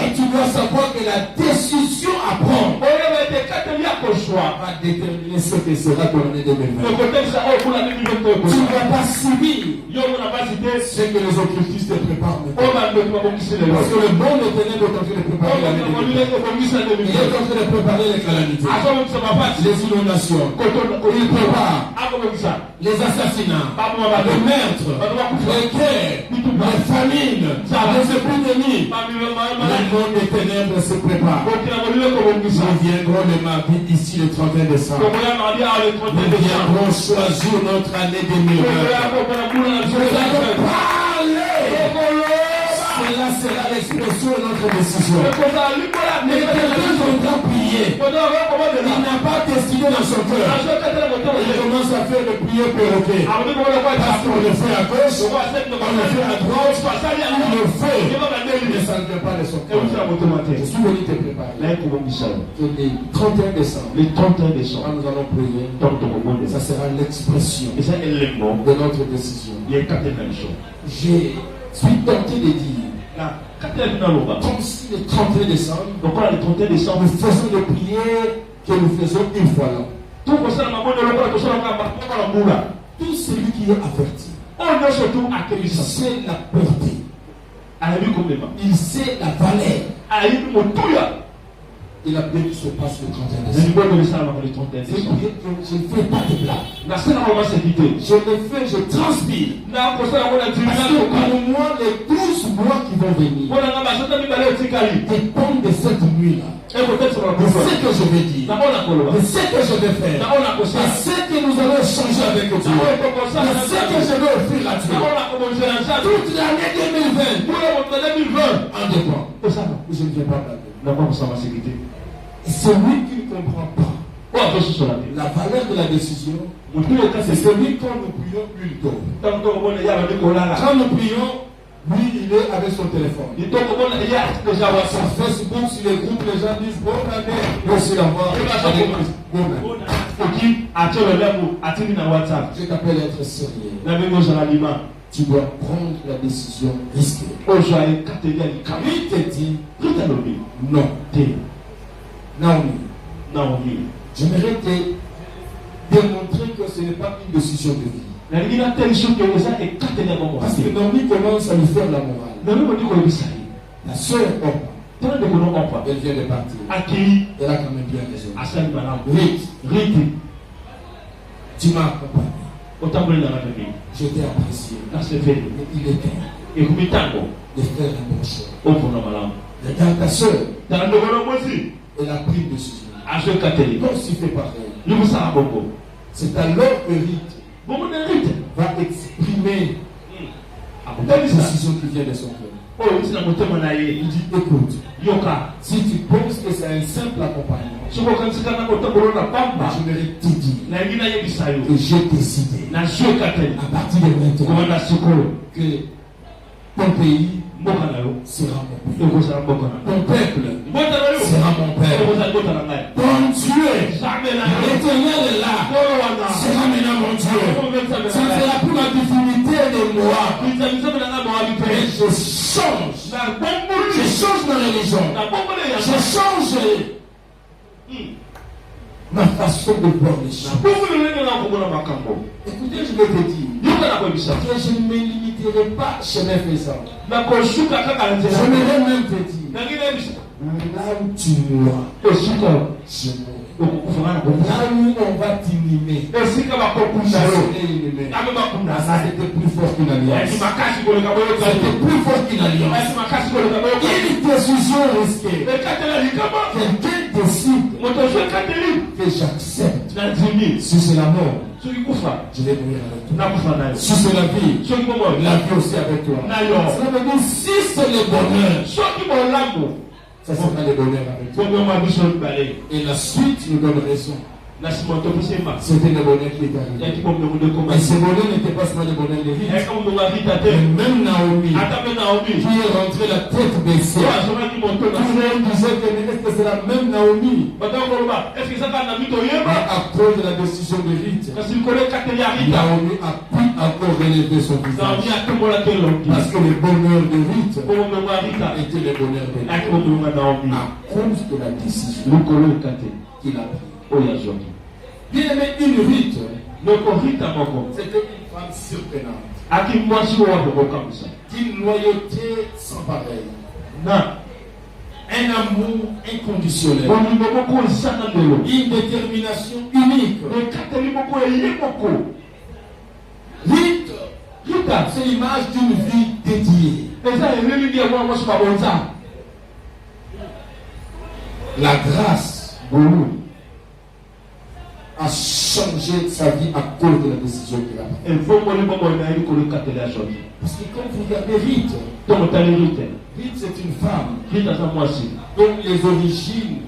Et tu dois savoir que la décision à prendre va déterminer ce que sera ton année 2020. Tu ne vas pas subir ce que les occultistes te préparent maintenant. Parce que le monde des ténèbres est en train de préparer l'année 2020. Il est en train de préparer les calamités, les inondations, il prépare les assassinats, les meurtres, les guerres, les famines, les épidémies. Le monde des ténèbres se prépare. Nous viendrons le mardi ici le 31 décembre. Nous viendrons choisir notre année 2020. Nous allons parler. Cela sera l'expression de notre décision. Mais quelqu'un viendra prier. Il n'a pas décidé dans son cœur. Il commence à faire le prier perroquet. Parce qu'on le fait à gauche, on le fait à droite, on le fait. Il ne s'en vient pas de son cœur. Je suis venu te préparer. Le 31 décembre, quand nous allons prier, ça sera l'expression de notre décision. Je suis tenté de dire, comme si le 31 décembre, nous faisons des prières que nous faisons une fois là. Tout celui qui est averti, il sait la portée, il sait la valeur. Et la prière qui se passe le 31 décembre. Je ne fais pas de blague. Je le fais, je transpire. Parce que pour moi, les 12 mois qui vont venir dépendent de cette nuit-là. De ce que je vais dire, de ce que je vais faire, de ce que nous allons échanger avec Dieu, de ce que je vais offrir à Dieu. Toute l'année 2020 en dépend. Je ne viens pas blaguer. Et celui qui ne comprend pas la valeur de la décision, c'est celui quand nous prions, lui il dort. Quand nous prions, lui il est avec son téléphone. Sur Facebook, sur les groupes, les gens disent bonne année. Moi aussi l'avoir. Je t'appelle à être sérieux. Tu dois prendre la décision risquée. Lui te dit non. Naomi, j'aimerais te démontrer que ce n'est pas une décision de vie. Parce que Naomi commence à lui faire la morale. La soeur Orpa, elle vient de partir. Elle a quand même bien raison. Ruth, tu m'as accompagné. Je t'ai apprécié. Mais il est temps de faire un bon choix. Regarde ta soeur. Elle a pris une décision. Toi aussi fais pareil. C'est alors que Ruth va exprimer la décision qui vient de son cœur. Il dit écoute, si tu penses que c'est un simple accompagnement, j'aimerais te dire que j'ai décidé à partir de maintenant que ton pays sera mon pays. Ton peuple sera mon peuple. Ton Dieu, l'Éternel est là, sera maintenant mon Dieu. Ça ne sera plus la divinité de moi. Mais je change. Je change ma religion. Je change ma façon de voir les choses. Écoutez, je vais te dire que je ne me limiterai pas chemin faisant. J'aimerais même te dire, là où tu mourras, je mourrai. Là où on va t'inhumer, je serai inhumé. Ça c'était plus fort qu'une alliance. C'était plus fort qu'une alliance. Une décision risquée. Quelqu'un décide que j'accepte. Si c'est la mort, je vais mourir avec toi. nakufa Si c'est la vie, nayo la vie aussi avec toi. nayo Ça veut dire si c'est le bonheur, soki bolamu ça sera le bonheur avec toi. bomema biso mibale Et la suite nous donne raison. na nsima topesema C'était le bonheur qui est arrivé. yaki bombe munde Mais ce bonheur n'était pas seulement le bonheur de vie. eka mundu ngavita te Mais même Naomi, ata mpe Naomi qui est rentrée la tête baissée, azonaki moto tout na le monde disait que mais est-ce que c'est la même Naomi? bataka koloba eske ezaka na mito Mais oyeba à cause de la décision de Ruth, kasi likolo ekateli ya rita Naomi a pu encore relever son Naomi visage. atombolaki elongi Parce que le bonheur de Ruth bombe ngo ya rita était le bonheur de yaki Dieu. bombe nga Naomi À cause de la décision likolo ekateli qu'il a prise. oyo azongi Bien aimé, une Ruth, loko rita moko c'était une femme surprenante, aki mwasi oyo akokokamwisa d'une loyauté sans pareil, na un amour inconditionnel, bolingo moko ezanga ndelo une détermination unique. ekateli moko eye moko Ruth, rita c'est l'image d'une vie dédiée. eza eleli ya mwana mwasi babonza La grâce bolu a changé sa vie à cause de la décision qu'il a prise. efongoli bongo na ye likolo ekateli azongi Parce que quand vous regardez Ruth, tomotali rite Ruth c'est une femme rite aza mwasi dont les origines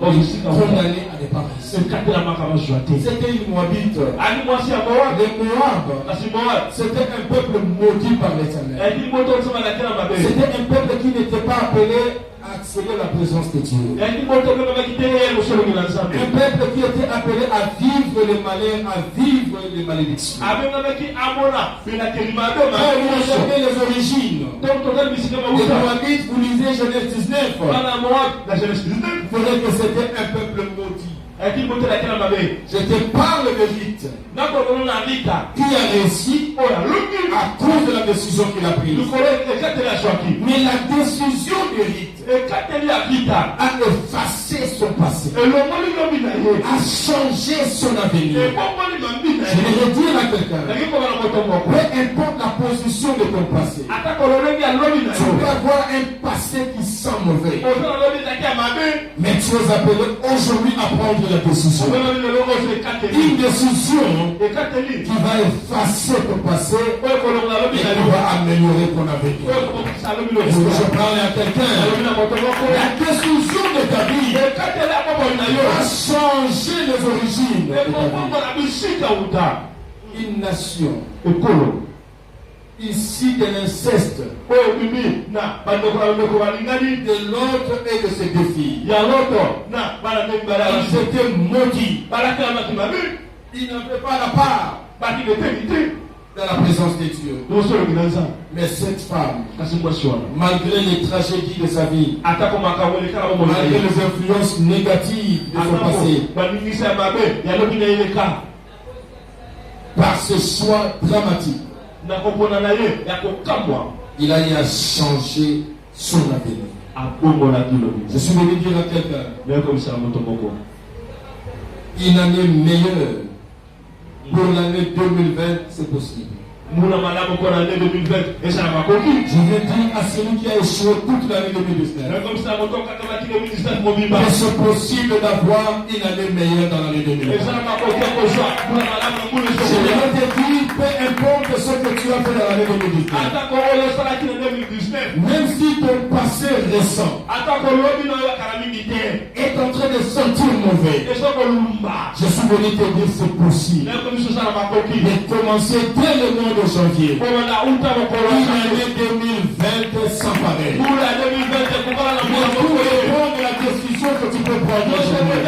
obisika condamnées à ne pas réussir. ekatelamaka bazwa te C'était une Moabite. ani mwasi ya moab Les Moab, kasi moab c'était un peuple maudit par l'Éternel. ekili moto osemaka te na mabe C'était un peuple qui n'était pas appelé à accéder à la présence de Dieu. ekili moto omemaki te ye mosolongi na nzambe Un peuple qui était appelé à vivre les malheurs, à vivre les malédictions. abengamaki amona pelakeli mabe Quand vous mabe regardez les origines donc tozali bisika des mauta Moabites, vous lisez Genèse 19, vous bana moab na genèse 19 verrez que c'était un peuple maudit. ekili moto elaki na mabe Je te parle de Ruth nakolono na rita qui a réussi oyo alongi à cause de la décision qu'il a prise. likolo ekateli azwaki Mais la décision de Ruth ekateli ya rita a effacé son passé, elongoli lobi na ye a changé son avenir. ebongoli mambi na Je ye vais le dire à quelqu'un, naki koba na moto moko peu importe la position de ton passé, ata kolongi ya lobi na tu peux yo avoir un passé qui sent mauvais, oza na lobi ezaki ya mabe mais tu es appelé aujourd'hui à prendre la décision. omemami lelo oyo ekateli Une décision ekateli qui va effacer ton passé oyo kolonga na lobi et na qui yo va améliorer ton avenir. oyo kobokisa lobi Est-ce que je lobi parle à quelqu'un? alobi na moto moko La décision de ta vie ekateli ya bomoi na yo va changer les origines de ta vie. ekobongola bisika wuta Une nation ekolo ici de l'inceste, oyo bimi na bandeko balingani de l'autre et de ses deux filles. ya loto na bana ndenge balala Ils étaient maudits. balakelamaki mabe Ils n'avaient pas la part bakile te te dans la présence de Dieu. tosolongi na nzambe Mais cette femme, kasi mwasi wana malgré les tragédies de sa vie, atako makambo elekala bomoi na malgré ye les influences négatives de son passé, atako baningisa ya mabe ya lobi na ye leka par ce choix dramatique, na kopona na ye ya kokamwa il a eu à changer son avenir. abongolaki lobi Je suis venu dire à quelqu'un, nayekomisaka moto moko une année meilleure pour l'année 2020, c'est possible. muna malamu mpona ane 2020 ezala makoki Je veux dire à celui qui a échoué toute l'année 2019, nayekomisaka moto okakamaki 2019 mobimba que c'est possible d'avoir une année meilleure dans l'année 2020. ezala makoki ya kozwa muna malamu na mbula Je esokola vais te dire, peu importe ce que tu as fait dans l'année 2019, atako oyo osalaki na 2019 même si ton passé récent atako lobi na oyo akala mingi te est en train de sentir mauvais, ezokolumba je suis venu te dire c'est possible nayekomisa osala makoki de commencer dès le mois de janvier komana uta mokolo une ya année 2020 sans pareil. mbula ya 2020 ekokala na Mais mbula pour moko ye prendre la décision que tu peux prendre aujourd'hui,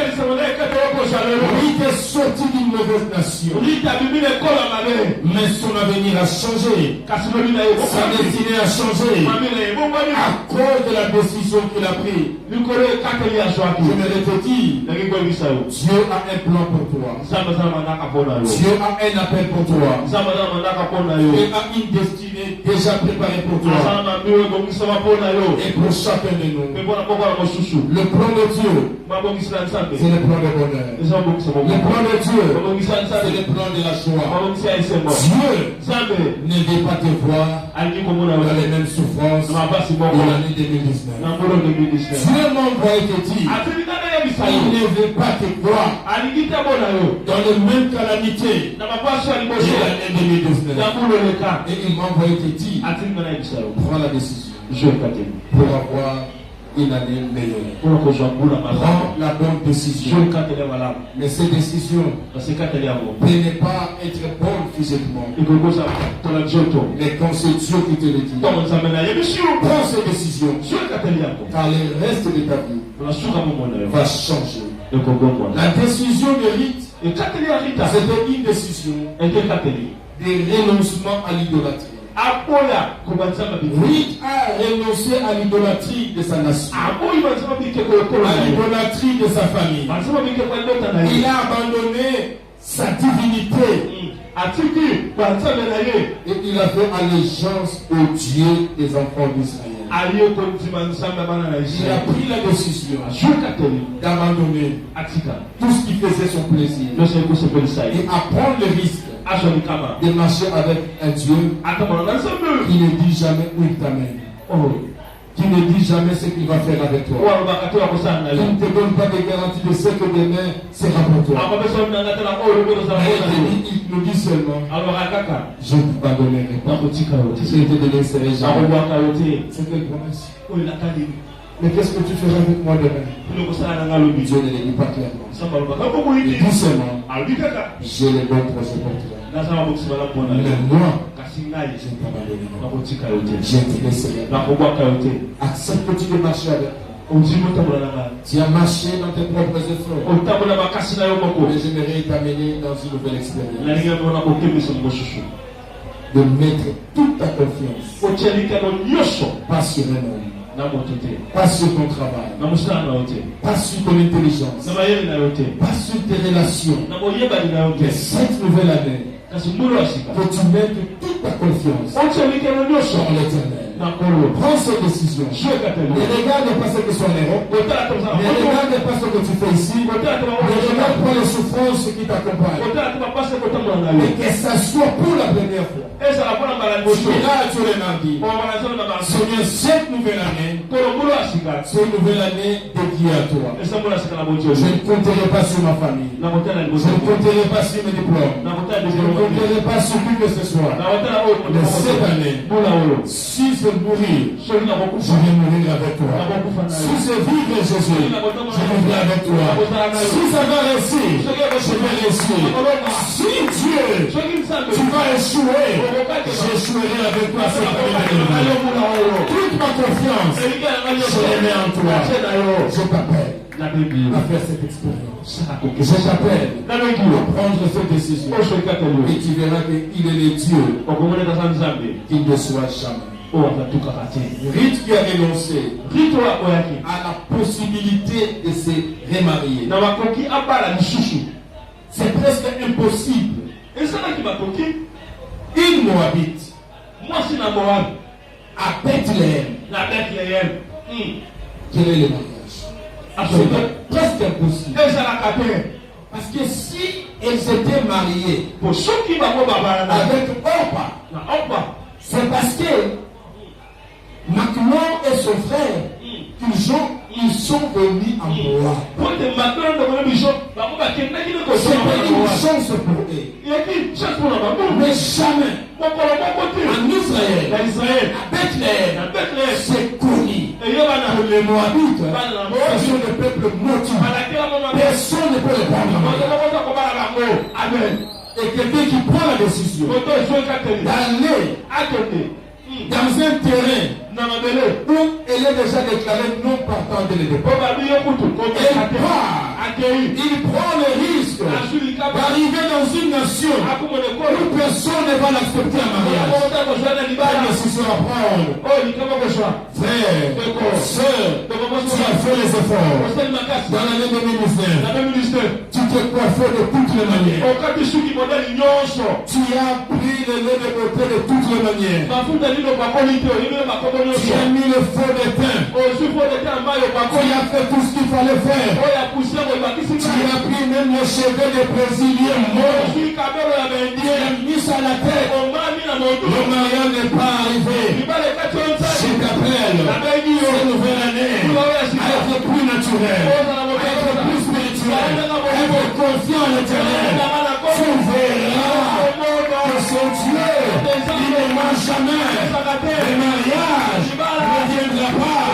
oui, tu es sorti d'une mauvaise nation, rita bibili ekola mabe mais son avenir a changé, kasi lobi na ye sa destinée a changé mami na ye bongwani à cause de la décision qu'il a prise. likolo ekateli ya zwaki J'aimerais te dire, ndenge koyebisa yo Dieu a un plan pour toi. nzambe aza na mandaka mpo na yo Dieu a un appel pour toi. nzambe aza na mandaka mpo na yo Dieu a une destinée déjà préparée pour aza toi na mabio ebongisama mpo na yo et pour chacun de nous. mpe mpona moko na mosusu Le plan de Dieu, mabongisi na nzambe c'est le plan de bonheur. eza mabongisa Le plan de Dieu, C'est le plan de la joie. Dieu ne veut pas te voir dans les mêmes souffrances de l'année 2019. Dieu m'envoie te dire, il ne veut pas te voir dans les mêmes calamités de l'année 2019. Et il m'envoie te dire, prends la décision pour avoir une année meilleure. Prends la bonne décision. Mais ces décisions ne pas être bonnes physiquement. Mais quand c'est Dieu qui te le dit, prends ces décisions. Car le reste de ta vie va changer. La décision de Rite, c'était une décision de renoncement à l'idolâtrie. Rite a renoncé à l'idolâtrie de sa nation, à l'idolâtrie de sa famille. Il a abandonné sa divinité et il a fait allégeance au Dieu des enfants d'Israël. Il a pris la décision d'abandonner tout ce qui faisait son plaisir et à prendre le risque de marcher avec un Dieu qui ne dit jamais où il t'amène, qui ne dit jamais ce qu'il va faire avec toi, qui ne te donne pas de garantie de ce que demain sera pour toi. Il nous dit seulement, je ne t'abandonnerai pas. Je te donnerai jamais. C'est une promesse. Mais qu'est-ce que tu feras avec moi demain? Dieu ne le dit pas clairement. Il dit seulement, j'ai les bons projets pour toi. Mais moi, je ne t'abandonnerai pas. Je te laisserai. Acceptes-tu de marcher avec moi? Tu as marché dans tes propres efforts. Mais j'aimerais t'amener dans une nouvelle expérience. De mettre toute ta confiance, pas sur un homme, pas sur ton travail, pas sur ton intelligence, pas sur tes relations. Mais cette nouvelle année, que tu mettes toute ta confiance en l'Éternel. Prends cette décision. Ne regarde pas ce que sont les ronds. Ne regarde pas ce que tu fais ici. Ne regarde pas les souffrances qui t'accompagnent. Mais que ça soit pour la première fois. Tu iras sur les mardis. Seigneur, cette nouvelle année, c'est une nouvelle année dédiée à toi. Je ne compterai pas sur ma famille. Je ne compterai pas sur mes diplômes. Je ne compterai pas sur qui que ce soit. Mais cette année, si c'est mourir, je vais mourir avec toi. Si c'est vivre Jésus, je vivrai avec toi. Si ça va réussir, je vais réussir. Si Dieu, tu vas échouer, j'échouerai avec toi cette année. Toute ma confiance, je la mets en toi. Je t'appelle à faire cette expérience. Je t'appelle à prendre cette décision. Et tu verras qu'il est le Dieu qui ne soit jamais. Rite qui a renoncé à la possibilité de se remarier. C'est presque impossible. Une Moabite à Bethléem. Quel est le mariage? C'est presque impossible. Parce que si elle s'était mariée avec Orpa, c'est parce que Maclon et son frère, ils sont venus à Moab. C'était une chance pour eux. Mais jamais en Israël, à Bethléem, c'est connu. Pour les Moabites, ce sont des peuples maudits. Personne ne peut les prendre. Amen. Et quelqu'un qui prend la décision d'aller dans un terrain où elle est déjà déclarée non partant de l'Édépa. Il prend le risque d'arriver dans une nation où personne ne va l'accepter en mariage. Quelle décision à prendre? Frère, soeur, tu as fait les efforts. Dans l'année 2019, tu t'es coiffé de toutes les manières. Tu as pris le lait de beauté de toutes les manières. Tu as mis le faux de teint. Tu as fait tout ce qu'il fallait faire. as pris même les cheveux des brésiliens morts. Tu as mis ça à la tête. Le mariage n'est pas arrivé. Je t'appelle. Cette nouvelle année, être plus naturel, être plus spirituel, être confiant à l'éternel. Tu verras que ce Dieu, il ne ment jamais. Le mariage ne viendra pas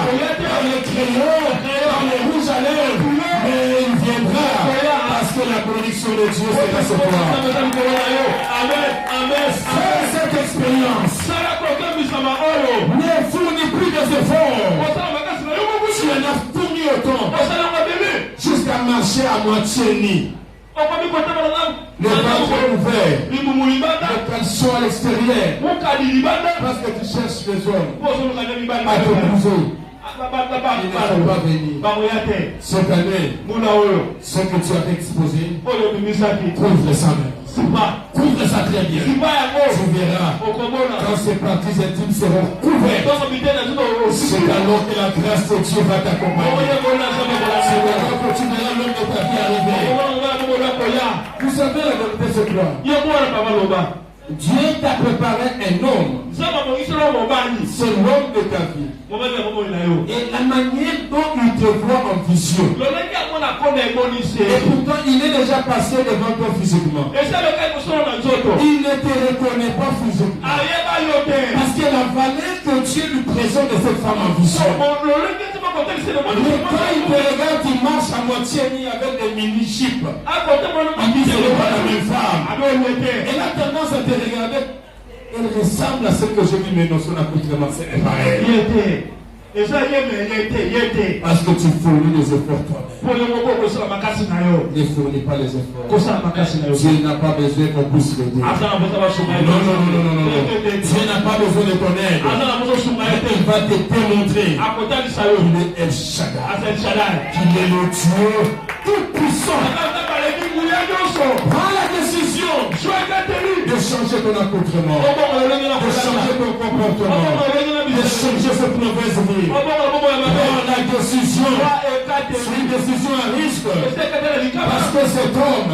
dans les crayons, dans les rouges à lèvres, mais il viendra parce que la bénédiction de Dieu c'est à ce point. Fais cette expérience. Ne fournis plus des efforts. Tu en as fourni autant jusqu'à marcher à moitié nu. Les bras ouverts, les caleçons à l'extérieur, parce que tu cherches les hommes à te bouger. Il ne faut pas venir. Cette année, ce que tu as exposé, couvre ça même. Couvre ça très bien. Tu verras, quand ces parties intimes seront couvertes, c'est alors que la grâce de Dieu va t'accompagner. C'est alors que tu verras l'homme de ta vie arriver. Vous savez la vérité, c'est quoi? Dieu t'a préparé un homme. C'est l'homme de ta vie. Et la manière dont il te voit en vision. Et pourtant, il est déjà passé devant toi physiquement. Il ne te reconnaît pas physiquement. Parce que la valeur que Dieu lui présente de cette femme en vision. Mais quand il te regarde, il marche à moitié nu avec des mini-chips. Il dit ce n'est pas la même femme. Elle a tendance à te regarder. Elle ressemble à ce que j'ai vu, mais non, son accoutrement, c'est pareil. Parce que tu fournis les efforts toi-même. Ne fournis pas les efforts. Dieu n'a pas besoin qu'on puisse l'aider. Non. Dieu n'a pas besoin de ton aide. Il va te démontrer qu'il est El Shaddai. Qu'il est le Dieu tout puissant. Prends la décision de changer ton accoutrement, de changer ton comportement, de changer cette mauvaise vie. Prends la décision. C'est une décision à risque. Parce que cet homme,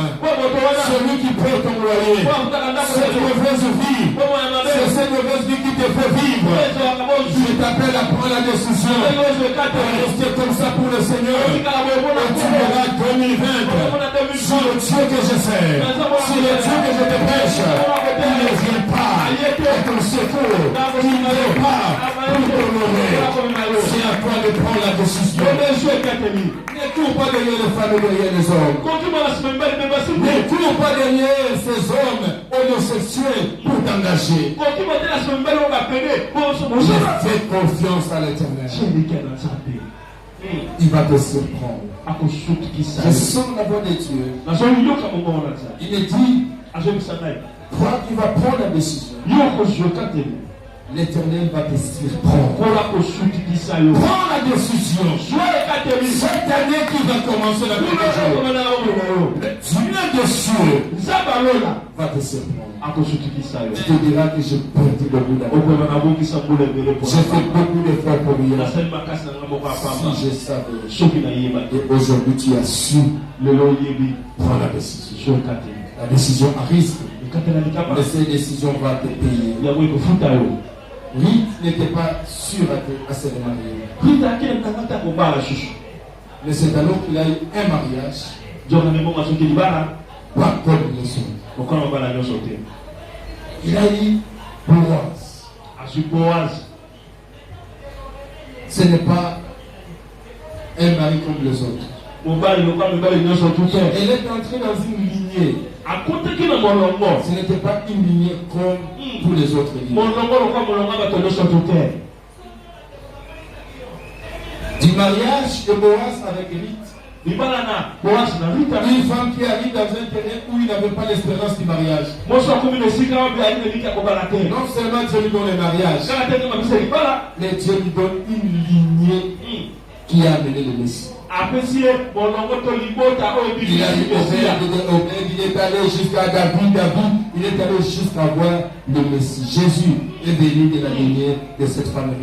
celui qui paie ton loyer, cette mauvaise vie, c'est cette mauvaise vie qui te fait vivre. Je t'appelle à prendre la décision de rester comme ça pour le Seigneur. Et tu verras 2020. Sur le Dieu que je sers, sur le Dieu que je te prêche, il ne vient pas pour ton secours, il ne vient pas pour t'honorer. C'est à toi de prendre la décision. Ne cours pas derrière les femmes et derrière les hommes. Ne cours pas derrière ces hommes homosexuels pour t'engager. Fais confiance à l'Éternel. Il va te surprendre. Je sens la voix de Dieu. Il est dit, toi qui vas prendre la décision, l'Éternel va te surprendre. Prends la décision. Cette année qui va commencer la Dieu de cieux va te surprendre. Tu te diras que j'ai perdu beaucoup d'argent. J'ai fait beaucoup d'efforts pour rien. Si je savais. Et aujourd'hui tu as su. Prends la décision. La décision à risque. Mais cette décision va te payer. Ruth n'était pas sûr à se remarier. Mais c'est alors qu'il a eu un mariage. Pas comme les autres. Il a eu Boaz. Ce n'est pas un mari comme les autres. Elle est entrée dans une lignée. Ce n'était pas une lignée comme tous les autres lignées. Du mariage de Boaz avec Ruth. Une femme qui arrive dans un terrain où il n'avait pas l'espérance du mariage. Non seulement Dieu lui donne le mariage, mais Dieu lui donne une lignée qui a amené le Messie. Il est allé jusqu'à David. Il est allé jusqu'à voir le Messie. Jésus est venu de la lignée de cette femme riche.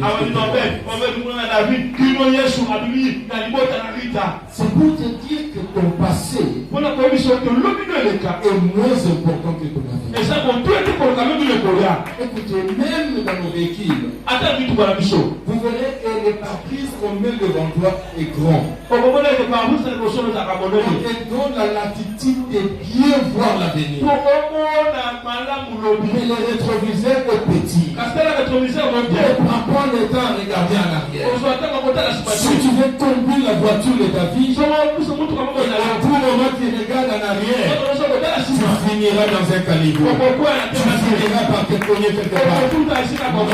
C'est pour te dire que ton passé est moins important que ton avenir. Écoutez, même dans nos véhicules, vous verrez que le pare-brise qu'on met devant toi est grand. On te donne la latitude de bien voir l'avenir. Mais le rétroviseur est petit. Ne prends pas le temps à regarder en arrière. Si tu veux conduire la voiture de ta vie, à tout moment tu regardes en arrière, tu finiras dans un caniveau. Tu finiras par te cogner quelque part. Non,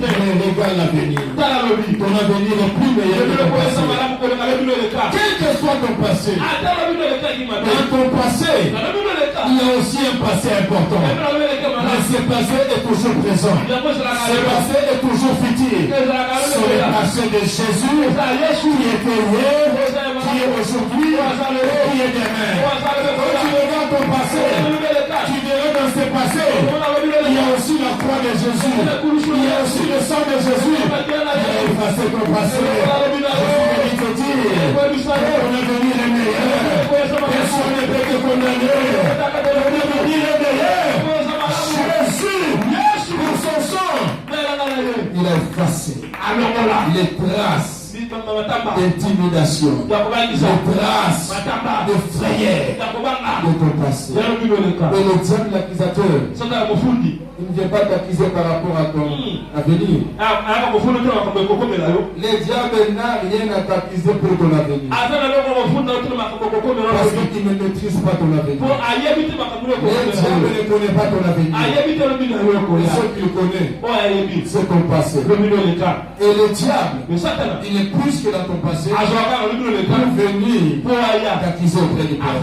regarde l'avenir. Ton avenir est plus meilleur que ton passé. Quel que soit ton passé, dans ton passé, il y a aussi un passé important. Mais ce passé est toujours présent. Ce passé est toujours futur. C'est le passé de Jésus qui est hier, qui est aujourd'hui et qui est demain. Quand tu regardes ton passé, tu verras dans ce passé, il y a aussi la croix de Jésus. Il y a aussi le sang de Jésus. Il a effacé ton passé. Je voulais te dire, ton avenir est meilleur. Personne ne peut te condamner. Ton avenir est meilleur. Jésus, pour son sang, il a effacé les traces d'intimidation, les traces de frayeur de ton passé. Et le diable, l'accusateur, il ne vient pas t'accuser par rapport à ton avenir. Le diable n'a rien à t'accuser pour ton avenir. Parce qu'il ne maîtrise pas ton avenir. Le diable ne connaît pas ton avenir. Et ce qu'il connaît, c'est ton passé. Et le diable, il est plus que dans ton passé, pour venir t'accuser auprès du Père.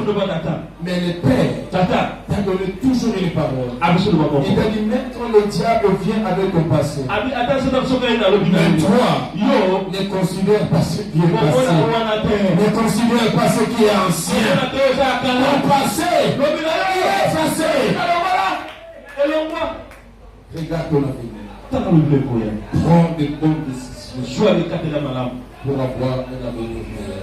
Mais le Père t'a donné toujours une parole. Il t'a dit, même quand le diable vient avec ton passé, mais toi, ne considère pas ce qui est passé. Ne considère pas ce qui est ancien. Ton passé est effacé. Regarde ton avenir. Prends de bonnes décisions pour avoir un avenir meilleur.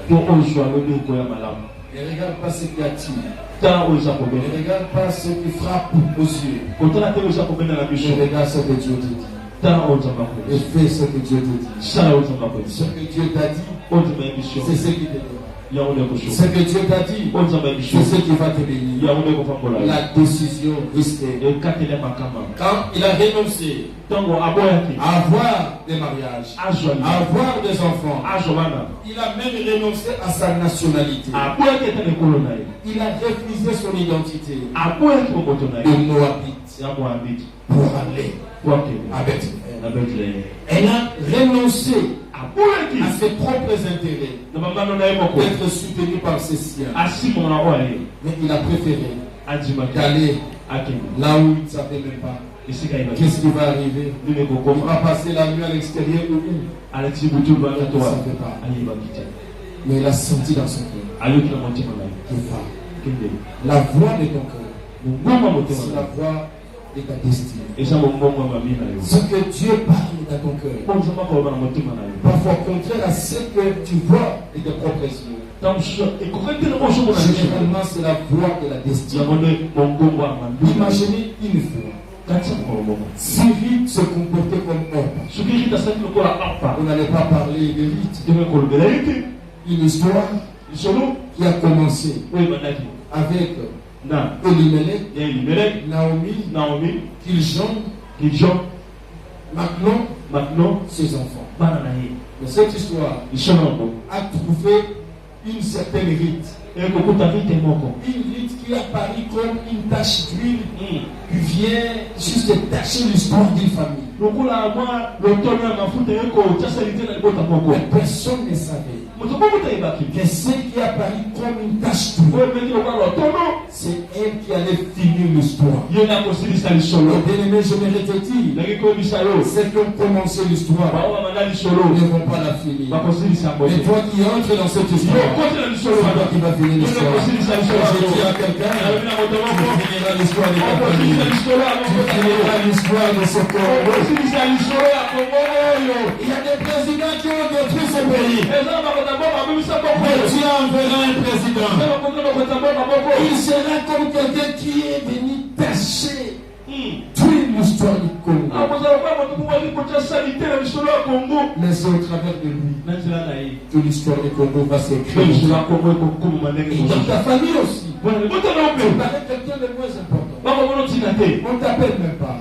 Ne regarde pas ce qui attire. Ne regarde pas ce qui frappe aux yeux. Mais regarde ce que Dieu te dit. Et fais ce que Dieu te dit. Ce que Dieu t'a dit, c'est ce qui te donne. Ce que Dieu t'a dit, c'est ce qui va te bénir. La décision risquée. Quand il a renoncé à avoir des mariages, à avoir des enfants, il a même renoncé à sa nationalité. Il a refusé son identité de Moabite pour aller à Bethléem. Elle a renoncé à ses propres intérêts d'être soutenu par ses siens. Mais il a préféré d'aller là où il ne savait même pas qu'est-ce qui va arriver. Il va passer la nuit à l'extérieur ou où il ne savait pas. Mais il a senti dans son cœur la voix de ton cœur, c'est la voix de ta destinée. Ce que Dieu parle dans ton cœur, parfois contraire à ce que tu vois de tes propres yeux. Généralement, c'est la voix de la destinée. Imaginez une fois Cyril se comportait comme Orpa. On n'allait pas parler de rite. Une histoire qui a commencé avec Elimelech, Naomi, Kiljon, Mahlon, ses enfants. Mais cette histoire a trouvé une certaine rite. Une rite qui apparaît comme une tache d'huile qui vient juste tacher l'histoire d'une famille. Mais personne ne savait que ce qui apparaît comme une tache d'huile, c'est elle qui allait finir l'histoire. Et bien aimé, je me répétis, ceux qui ont commencé l'histoire ne vont pas la finir. Mais toi qui entres dans cette histoire, c'est toi qui vas finir l'histoire. Je dis à quelqu'un, tu finiras finiras l'histoire de ta famille. Tu finiras l'histoire de ce Congo. Il y a des présidents qui ont détruit ce pays. Mais tu enverras un président. Il sera comme quelqu'un qui est venu tâcher toute l'histoire du Congo. Mais c'est au travers de lui que l'histoire du Congo va s'écrire. Et dans ta famille aussi. Tu parais quelqu'un de moins important. On ne t'appelle même pas.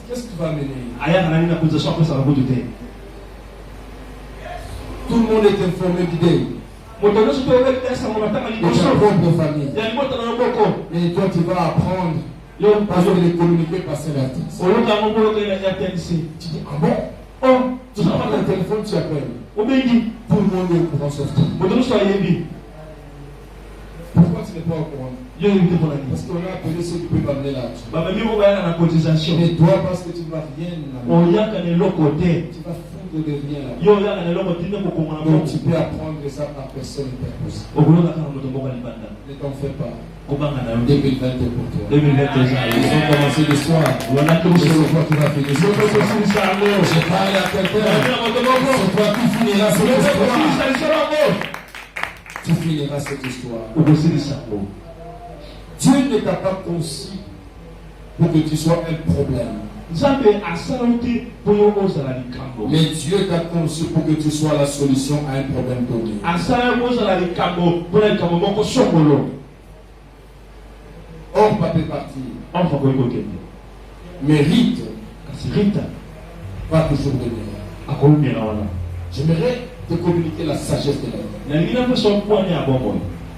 Qu'est-ce que tu vas mener? Tout le monde est informé du deuil. De ta propre famille. Et toi tu vas apprendre. Parce que les communiqués passaient l'artiste. Tu dis, ah bon? Oh, tu prends le téléphone, tu appelles. Tout le monde est au courant sauf toi. Pourquoi tu n'es pas au courant? Parce qu'on a appelé ceux qui peuvent amener l'argent. Mais toi, parce que tu ne vas rien amener, tu vas fondre de rien là. Donc tu peux apprendre ça par personne impossible. Ne t'en fais pas. 2020 pour toi. Ils ont commencé l'histoire. C'est toi qui vas finir. Je parle à quelqu'un. C'est toi qui finiras cette histoire. Tu finiras cette histoire. Dieu ne t'a pas conçu pour que tu sois un problème. Mais Dieu t'a conçu pour que tu sois la solution à un problème donné. Or, pas peut partir. Mais Rite va toujours venir. J'aimerais te communiquer la sagesse de la vie.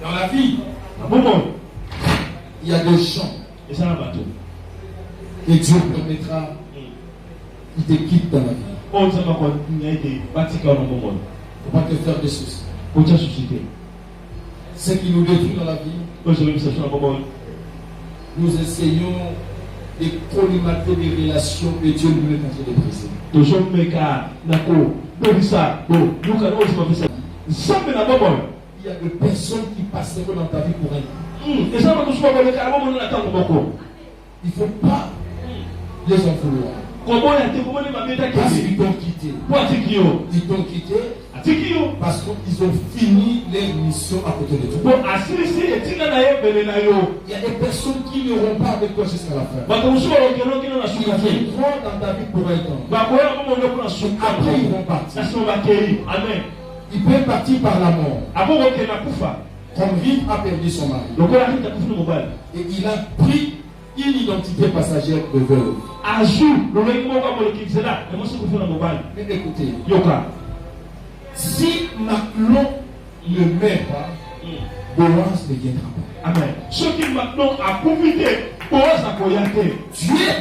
Dans la vie, il y a des gens que Dieu permettra qu'ils te quittent dans la vie. Il ne faut pas te faire des soucis. Ce qui nous détruit dans la vie, nous essayons de collimater des relations que Dieu nous est en train de briser. Il y a des personnes qui passeront dans ta vie pour un temps. Il ne faut pas les en vouloir. Parce qu'ils t'ont quitté. Ils t'ont quitté parce qu'ils ont fini leur mission à côté de toi. Il y a des personnes qui n'iront pas avec toi jusqu'à la fin. Ils viendront dans ta vie pour un temps. Après ils vont partir. Ils peuvent partir par la mort. Comme Rite a perdu son mari. Et il a pris une identité passagère de veuve. Mais écoutez, si Maclon ne meurt pas, Boaz ne viendra pas. Amen. Dieu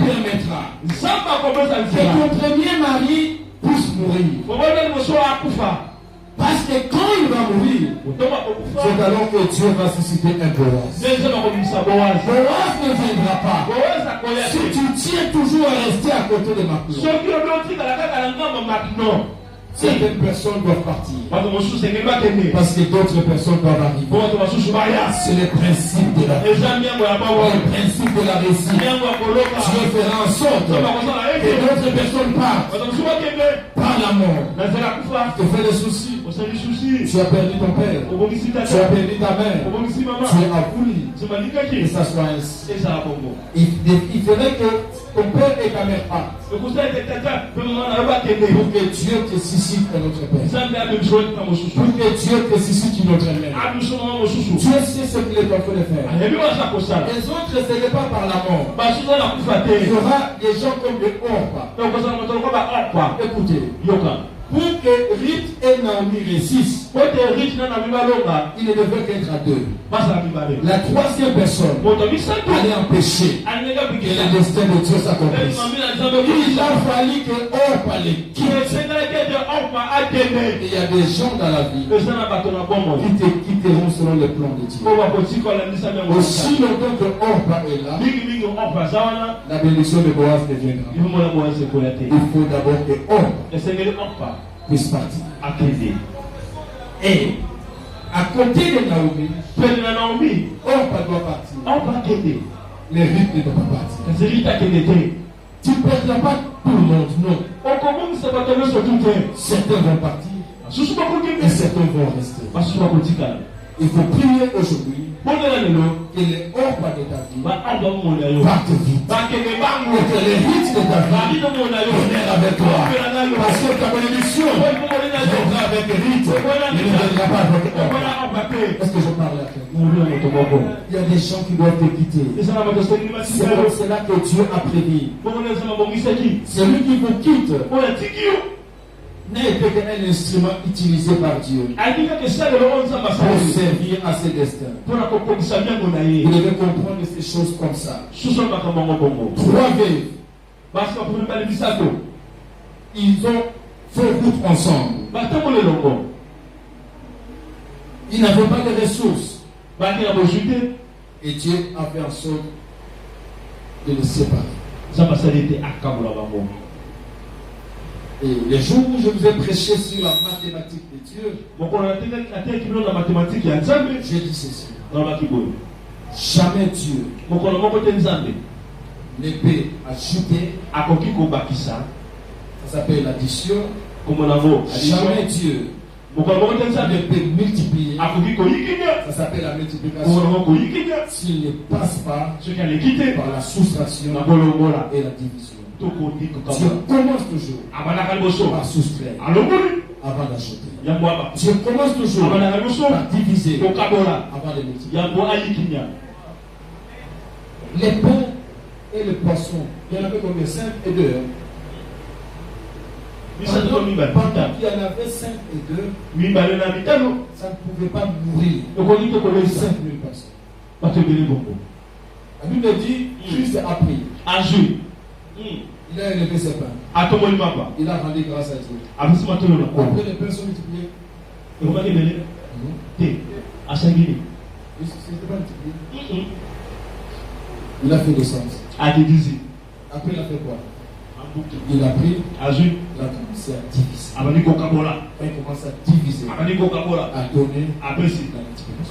permettra que ton premier mari puisse mourir. Parce que quand il va mourir, c'est alors que Dieu va susciter un Boaz. Boaz ne viendra pas. Si tu tiens toujours à rester à côté de Maclon, certaines personnes doivent partir. Parce que d'autres personnes doivent arriver. C'est le principe de la vie. Le principe de la réussite. Dieu fera en sorte que d'autres personnes partent par la mort. Tu te fais des soucis. Tu as perdu ton père. Tu as perdu ta mère. Tu as voulu que ça soit ainsi. Il faudrait que ton père et ta mère partent. Pour que Dieu te suscite un autre père. Pour que Dieu te suscite une autre mère. Dieu sait ce qu'il est en train de faire. Les autres, ce n'est pas par la mort. Il y aura des gens comme des Orpa. Écoutez. Pour que Rite et Naomi réussissent, il ne devait qu'être à deux. La troisième personne allait empêcher que le destin de Dieu s'accomplisse. Il a fallu que Orpa les quitte. Il y a des gens dans la vie qui te quitteront selon le plan de Dieu. Aussi longtemps que Orpa est là, la bénédiction de Boaz deviendra. Il faut d'abord que Orpa puisse partir. Et À côté de Naomi, Orpa doit partir. Orpa kende. Mais Ruth ne doit pas partir. Kazerita kende te. Tu ne perdras pas tout le monde, non. Certains vont partir et certains vont rester. Il faut prier aujourd'hui que les Orpa de ta vie partent vite. Et que les rites de ta vie viennent avec toi. Parce que ta bénédiction viendra avec les rites. Ne viendra pas avec Orpa. Est-ce que je parle à quelqu'un? Il y a des gens qui doivent te quitter. C'est pour cela que Dieu a prévu. Celui qui vous quitte n'est qu'un instrument utilisé par Dieu pour servir à ses destins. Vous devez comprendre ces choses comme ça. 3 veuves, ils ont fait route ensemble. Ils n'avaient pas de ressources. Et Dieu a fait en sorte de les séparer. Et les jours où je vous ai prêché sur la mathématique de Dieu, j'ai dit ceci. Jamais Dieu ne peut ajouter. Ça s'appelle l'addition. Jamais Dieu ne peut multiplier. Ça s'appelle la multiplication. S'il ne passe pas par la soustraction et la division. Dieu commence toujours par soustraire avant d'ajouter. Dieu commence toujours par diviser avant de multiplier. Les pains et les poissons, il y en avait combien? 5 et 2. Pendant qu'il y en avait 5 et 2, ça ne pouvait pas nourrir 5 000 personnes. La Bible dit, Christ a pris. Il a élevé ses pains. Il a rendu grâce à Dieu. Après les pains sont multipliés. C'était pas multiplié. Il a fait le sens. Après il a fait quoi? Il a pris. Il a commencé à diviser. Quand il commence à diviser, à donner, la multiplication.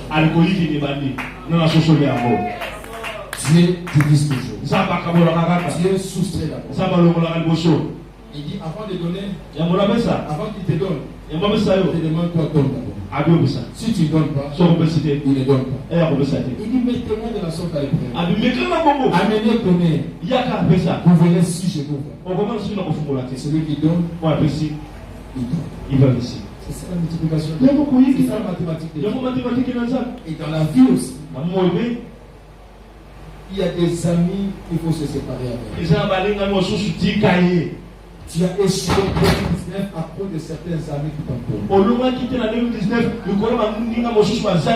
Dieu divise toujours. Dieu soustrait d'abord. Il dit avant de donner, avant qu'il te donne, il te demande toi donne d'abord. Si tu ne donnes pas, il ne donne pas. Il dit mettez-moi de la sorte à l'épreuve. Amenez, donnez. Vous verrez si je vous vois. Celui qui donne, il va ici. C'est ça la multiplication. C'est ça la mathématique. Et dans la vie aussi. Il y a des amis qu'il faut se séparer avec. Tu as échoué en 2019 à cause de certains amis qui t'entourent.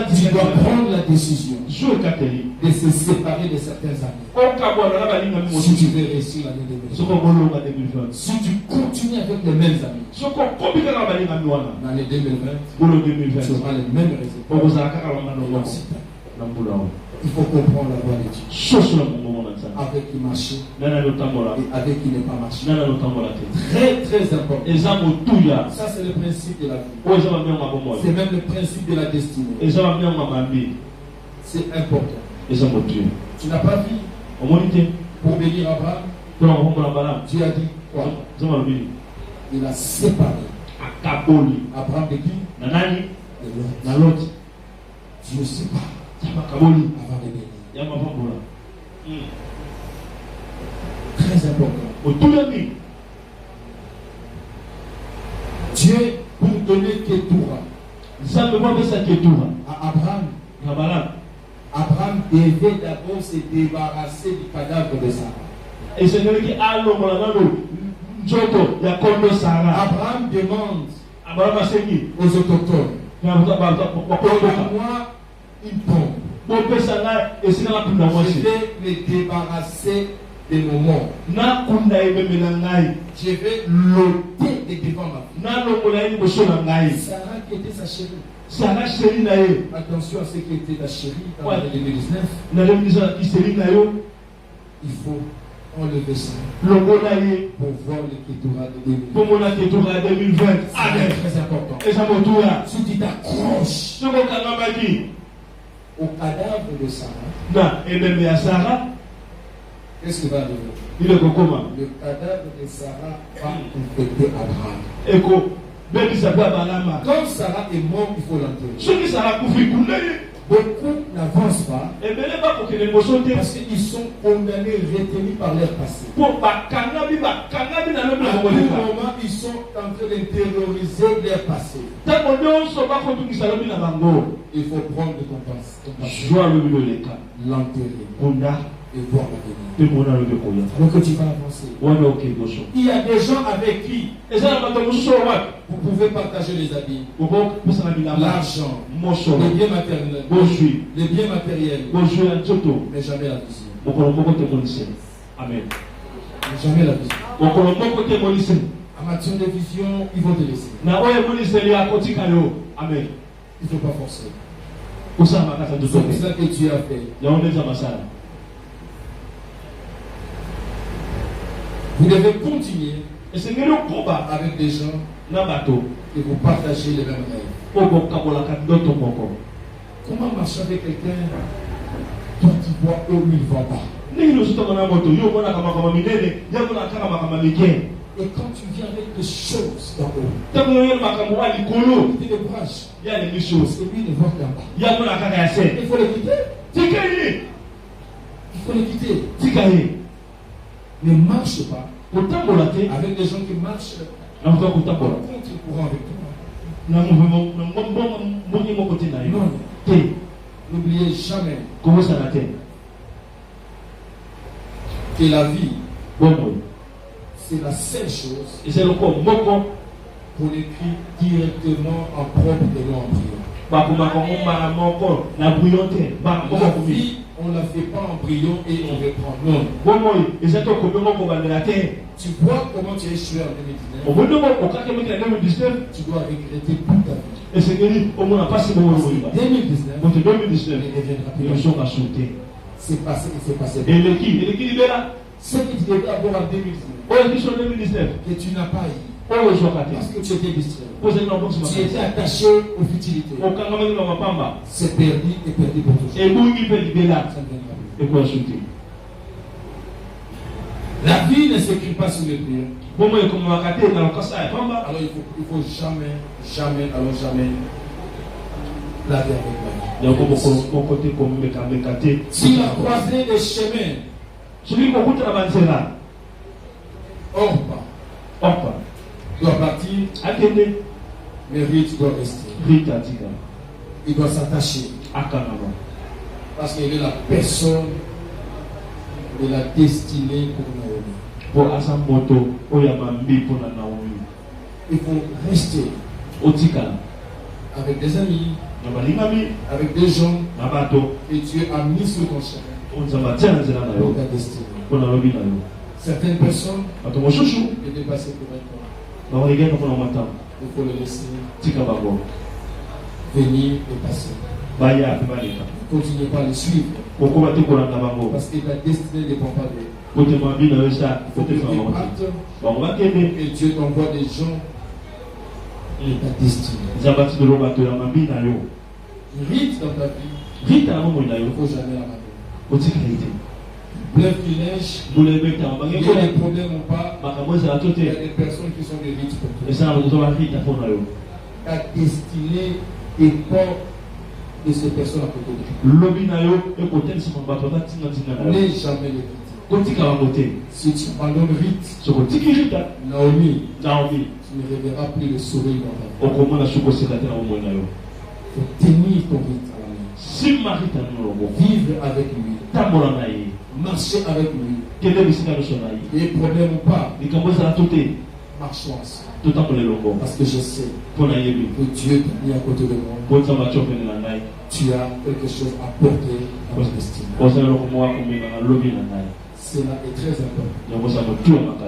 Tu dois prendre la décision de se séparer de certains amis. Si tu veux réussir l'année 2020. Si tu continues avec les mêmes amis, l'année 2020, tu auras les mêmes résultats. Il faut comprendre la voie de Dieu. Avec qui marcher et avec qui ne pas marcher. Très très important. Ça c'est le principe de la vie. C'est même le principe de la destinée. C'est important. Tu n'as pas vu pour bénir Abraham. Dieu a dit quoi? Il a séparé Abraham de qui? De l'autre. Dieu sépare avant de bénir. Très important. Dieu pour donner Ketura à Abraham. Abraham devait d'abord se débarrasser du cadavre de Sarah. Abraham demande aux autochtones, donne-moi une tombe. Je vais me débarrasser de mon mort. Je vais l'ôter de devant ma vie. Sarah qui était sa chérie. Attention à ce qui était ta chérie en 2019. Il faut enlever ça Longonaye. pour voir l'écriture de 2020. Pour mon écriture 2020. Amen. C'est très important. Et ça me tourne. Si tu t'accroches Ce qu'on a dit. au cadavre de Sarah, Non, et même à Sarah. qu'est-ce qui va arriver? Il est comment? Le cadavre de Sarah va infecter Abraham. Écho. Même ça peut avoir. Quand Sarah est morte, il faut l'enterrer. Ce qui sera pour faire. Beaucoup n'avancent pas Et bien, pas pour que les mots soient parce qu'ils sont condamnés, retenus par leur passé. pour pas cannabi, pas cannabi dans le À tout monde. moment, ils sont en train d'intérioriser leur passé. Tant qu'on ne soit pas contre qui s'allume dans bango. Il faut prendre ton passé, Joie le milieu des cas. l'enterrer On a et voir l'avenir. tout le monde a le découvert. Donc tu vas avancer. On a ok, bon sang. Il y a des gens avec qui Et ça, on va te montrer sur what? vous pouvez partager les habits, Au bon, ça n'a pas l'argent, mon sang. les biens matériels, Bon, je suis. les biens matériels, Bon, je suis un toto. mais jamais la vision. Mon colombo côté mon lycée. Amen. Mais jamais la vision. Mon colombo côté mon lycée. En matière de vision, ils vont te laisser. Na oye mon lycée, il y a côté caillou. Amen. Il ne faut pas forcer. Pour ça, ma carte de C'est tomber. ça que tu as fait. Il y a un des amassades. Vous devez continuer Et c'est le combat. avec des gens Na bateau. et vous partagez les mêmes rêves. Au bon cabola carte d'autres mon Comment marcher avec quelqu'un dont tu vois où il ne va pas? Ni nous sommes dans moto. Yo mona kama minene. Ya mona kama miken. Et quand tu viens avec des choses d'en haut, Tant que nous makambo ali kolo. tu te décourages. Il y a les Parce choses. que lui ne voit qu'en bas. Ya mona kaka ya sen. Il faut le quitter. Tikaye. Il faut le quitter. Tikaye. Ne marche pas Kotambola te. avec des gens qui marchent Na mto en kotambola. contre-courant avec toi. Na mouvement na mbongi mo côté na yo. Non, Te. n'oubliez jamais Comment ça la tête? que la vie, Bon. c'est la seule chose Et c'est le corps moko. qu'on écrit directement en propre et non en prière. Ba kuma komo mara moko na bouillonté. Ba La komo kumi. vie, on ne la fait pas en brillant et on reprend. Non. Bon moi, et c'est toi comme moko ba la terre. Tu vois comment tu es échoué en 2019. Au bout de moi, au cas que moi 2019, Tu dois regretter toute ta vie. et c'est que au moins pas si bon Parce au que 2019, Pour il 2019, reviendra plus. ils sont à sauter. C'est passé et c'est passé. Et l'équipe libéra. Ce que tu devais avoir en 2019, Oh, ils sont 2019. que tu n'as pas eu, Oh, ils sont à parce terre. que tu étais distrait. Posez dans le box. Tu étais attaché aux futilités. Au Kangama de la Pamba. C'est perdu et perdu pour toujours. Et vous, il peut libérer. Ça ne viendra plus. Et quoi sauter? La vie ne s'écrit pas sur le mur. Bon, moi, comme on va cater dans le Kassa et Pamba. Alors il faut jamais laver avec la vie. Il y a beaucoup de côté comme Mekate. Si la croisée des chemins, Celui qui écoute la Bansera. Orpa Hop. doit partir, Akende. mais Ruth doit rester. Rita Tika. Il doit s'attacher. Akanama. Parce qu'il est la personne de la destinée pour Naomi. Pour Asamoto, Oyamambi pour la Naomi. Il faut rester Otika. avec des amis, Nabalingami. avec des gens Nabato. que Dieu a mis sur ton chemin On s'en va tiens, c'est là pour d'ailleurs. ta destinée. On a lobby d'ailleurs. Certaines personnes Attends, mon chouchou. ne dépassent pas toi. On va regarder comment on m'entend. Il faut le laisser Tika Babo. venir et passer. Baya, Pimalika. Ne continuez pas à le suivre Pourquoi va-t-il qu'on a Babo? parce que ta destinée ne dépend pas de lui. Côté Mambi, dans le ça, Il faut que côté tu Fama. partes Bon, on va t'aider. et Dieu t'envoie des gens de ta destinée. Zabati de l'Obato, la Mambi, na yo. Rite dans ta vie, Rita, la Mambo, na il yo. ne faut jamais l'abandonner. Otika ite. Pleuve qui neige, Vous les mettez en il y a bagage. des problèmes ou pas, Makambo, c'est la il y a totale. des personnes qui sont des rites pour Et toi. ça, on va Rita, pour na yo. Ta destinée dépend de ces personnes à côté de toi. Lobby na yo, et côté, c'est mon bateau, tinga tinga na yo. N'aie jamais les rites. Kotika va monter. Si tu abandonnes rite, Ce qu'on dit que Rita, Naomi, Naomi. tu ne reverras plus le sourire dans ta vie. Au comment la chouko c'est la terre au moins na yo. Il faut tenir ton rite à la main. Si Marita nous l'avons. Vivre avec lui. Tambola na ye. Marcher avec lui. Quel est le signal de son aïe? Et problème ou pas, Les Cambodges à la totale. marchons ensemble. Tout en pour les longos. Parce que je sais Pour la yébi. que Dieu t'a mis à côté de moi. Pour ça, ma choupe est la naï. Tu as quelque chose à porter à ta destinée. Pour ça, le moi, comme il a lobby la naï. Cela est très important. Il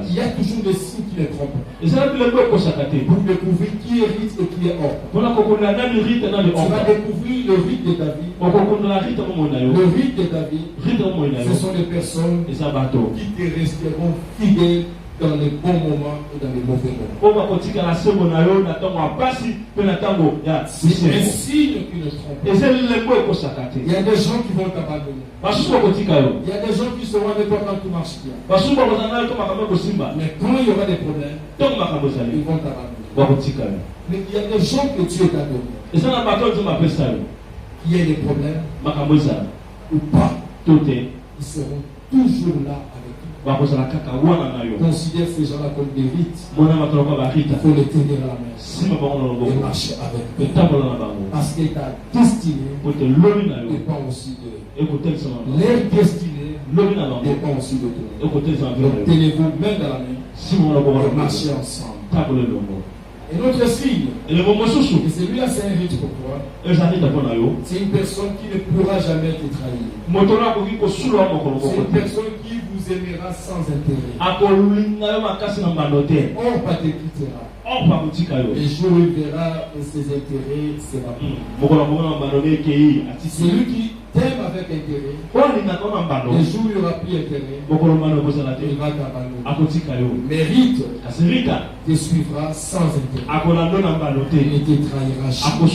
Il y a toujours des signes qui les trompent. Et ça, Vous découvrez qui est rite et qui est or. Tu vas découvrir le rite de David. Le rite de David, ce sont des personnes qui te resteront fidèles dans les bons moments et dans les mauvais moments. C'est un signe qui ne trompe pas. Il y a des gens qui vont t'abandonner. Il y a des gens qui seront avec toi quand tout marche bien. Mais quand il y aura des problèmes, ils vont t'abandonner. Mais il y a des gens que Dieu t'a donné. Il y a des problèmes ou pas, ils seront toujours là avec toi. Considère ces gens-là comme des rites. Il faut les tenir à la main et marcher avec eux. Parce que ta destinée dépend aussi de leur destinée dépend aussi de toi. Donc tenez-vous même dans la main et marchez ensemble. Et notre signe, et celui-là c'est un rite pour toi. C'est une personne qui ne pourra jamais te trahir. C'est une personne qui vous aimera sans intérêt. On pas te quittera. Les jours où il verra ses intérêts s'évaporer. Celui qui t'aime avec intérêt, les jours où il n'y aura plus intérêt, il va t'abandonner. Mérite te suivra sans intérêt. Il ne te trahira jamais.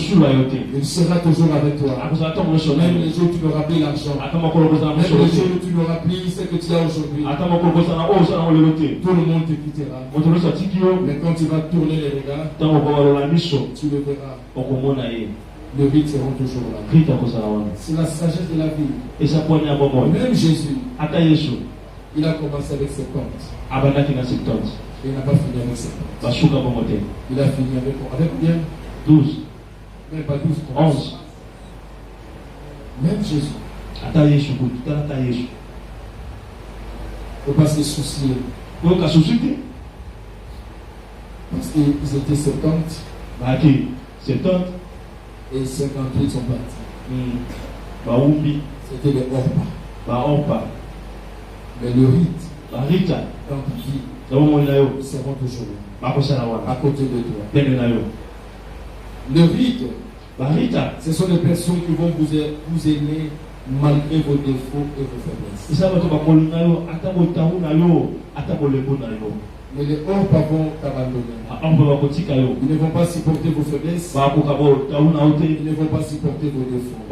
Il sera toujours avec toi. Même les jours où tu n'auras plus l'argent, même les jours où tu n'auras plus ce que tu as aujourd'hui, tout le monde te quittera. Mais quand tu vas tourner les regards, tu le verras. Les rites seront toujours là. C'est la sagesse de la vie. Même Jésus, il a commencé avec 70. Et il n'a pas fini avec 70. Il a fini avec bien 12. Même pas 12, 11. Même Jésus. Il ne faut pas se soucier. Parce qu'ils étaient 70. Et 58 sont partis. C'était les Orpa. Mais le rite, quand il dit, ils seront toujours là, à côté de toi. Le rite, ce sont les personnes qui vont vous aimer malgré vos défauts et vos faiblesses. Mais les Orpa vont t'abandonner. Ils ne vont pas supporter vos faiblesses. Ils ne vont pas supporter vos défauts.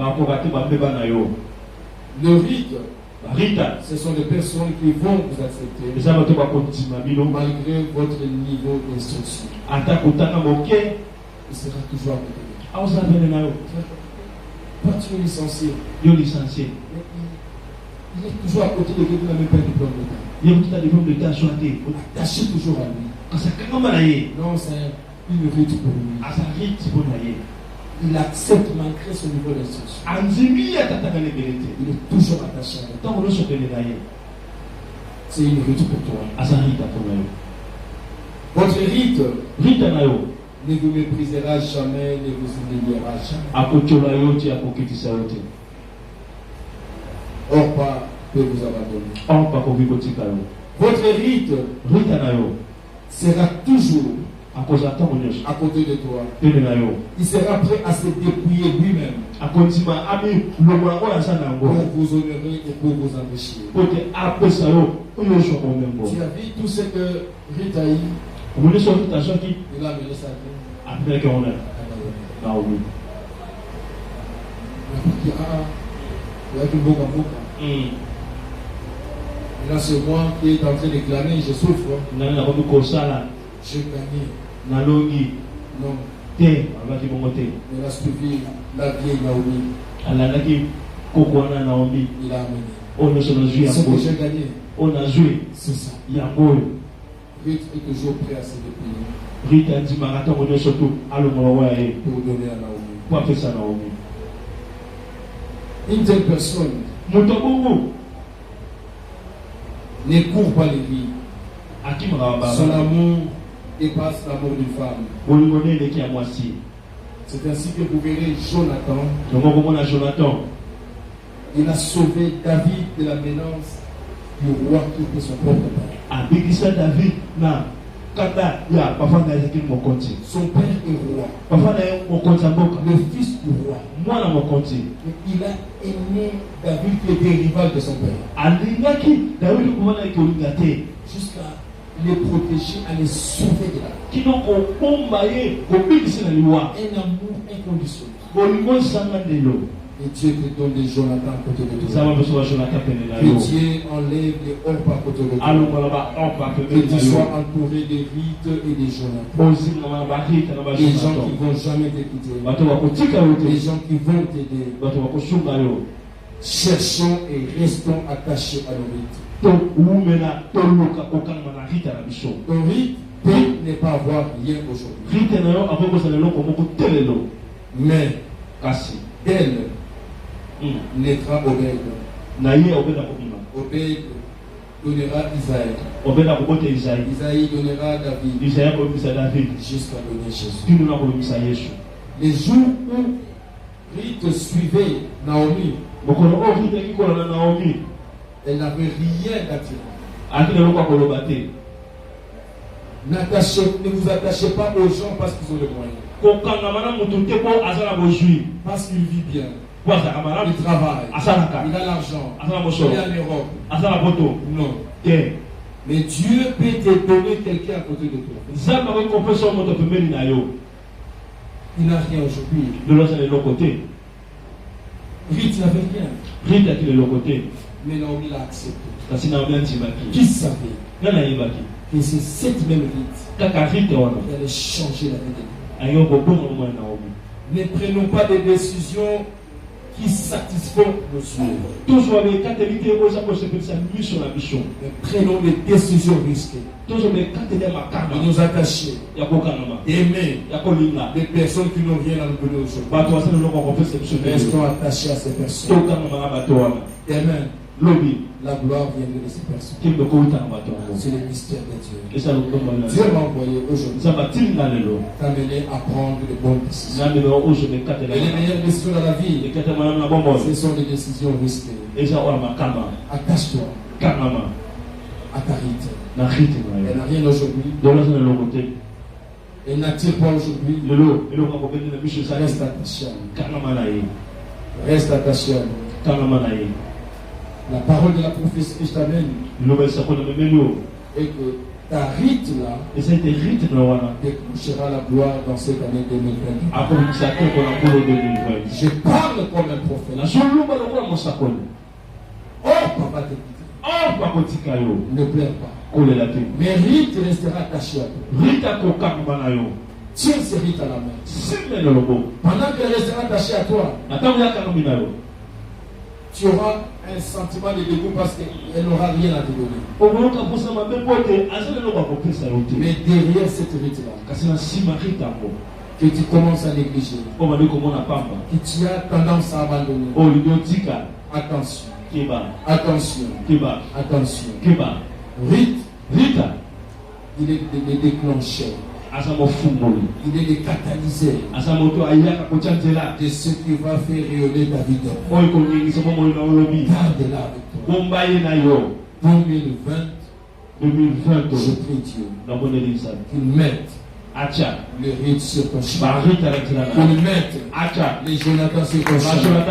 Le rite, ce sont les personnes qui vont vous accepter malgré votre niveau d'instruction. Il sera toujours à côté de vous. Toi, tu es licencié. Il est toujours à côté de quelqu'un qui n'a même pas de diplôme d'État. Attaché toujours à lui. Non, c'est une rite pour lui. Il accepte malgré son niveau d'instruction. Il est toujours attaché à lui. C'est une rite pour toi. Votre rite ne vous méprisera jamais, ne vous humiliera jamais. Orpa peut vous abandonner. Votre rite sera toujours à côté de toi. Il sera prêt à se dépouiller lui-même pour vous honorer et pour vous enrichir. Tu as vu tout ce que Rite a eu. Il a mené sa vie. Il y a tout beau comme Et là, c'est moi qui est en train de clamer, je souffre. J'ai gagné. Non. Il a suivi la vieille Naomi. Il a amené. Ce que j'ai gagné, c'est ça. Rite est toujours prêt à se dépouiller pour donner à Naomi. Une telle personne ne court pas les vies. Son amour dépasse l'amour d'une femme. C'est ainsi que vous verrez Jonathan. Il a sauvé David de la menace du roi qui était son propre père. Abikisa David na kata ya papa na Ezekiel mokonzi. Son père est roi. Papa na mokonzi mboka. Le fils du roi. Mwana mokonzi. Il a aimé David qui était rival de son père. Alingaki David kumana ikolingate jusqu'à les protéger, à les sauver de la mort. Qui donc bomba ye kobikisa na liwa. Un amour inconditionnel. Bolingo sangandelo. Et Dieu te donne des Jonathan à côté de toi. Que Dieu enlève les orbes à côté de toi. Que tu sois entouré des rites et des Jonathan. Les gens qui ne vont jamais t'écouter. Les gens qui vont t'aider. Cherchons et restons attachés à nos rites. Ton rite peut ne pas avoir rien aujourd'hui. Mais elle naîtra Obed. Obed donnera Isaïe. Isaïe donnera David. Jusqu'à donner Jésus. Les jours où Rite suivait Naomi, elle n'avait rien d'attirant. Ne vous attachez pas aux gens parce qu'ils ont les moyens. Parce qu'il vit bien. Il travaille. Il a l'argent. Il a l'Europe. Non. Mais Dieu peut te donner quelqu'un à côté de toi. Il n'a rien aujourd'hui. Rite n'avait rien. Mais Naomi l'a accepté. Qui savait que c'est cette même rite qui allait changer la vie de nous. Ne prenons pas des décisions qui satisfont nos yeux. Mais prenons des décisions risquées. De nous attacher, d'aimer des personnes qui n'ont rien à nous donner aujourd'hui. Restons attachés à ces personnes. Amen. La gloire viendrait de ces personnes. C'est le mystère de Dieu. Dieu m'a envoyé aujourd'hui t'amener à prendre de bonnes décisions. Et les meilleures décisions dans la vie, ce sont des décisions risquées. Attache-toi à ta rite. Elle n'a rien aujourd'hui. Elle n'attire pas aujourd'hui. Reste attaché à lui. Reste attaché à lui. La parole de la prophétie que je t'amène est que ta rite là déclenchera la gloire dans cette année 2020. Je parle comme un prophète. Oh, papa t'écoute. Ne pleure pas. Mais rite restera attaché à toi. Tiens ce rite à la main. Pendant qu'elle restera attachée à toi, tu auras un sentiment de dégoût parce qu'elle n'aura rien à te donner. Mais derrière cette rite-là, que tu commences à négliger, que tu as tendance à abandonner, attention, attention. Rite, il est le déclencheur. Il est le catalyseur de ce qui va faire rayonner ta vie. Garde-la avec toi. 2020, je prie Dieu qu'il mette le rite sur ton chemin. Qu'il mette les Jonathan sur ton chemin.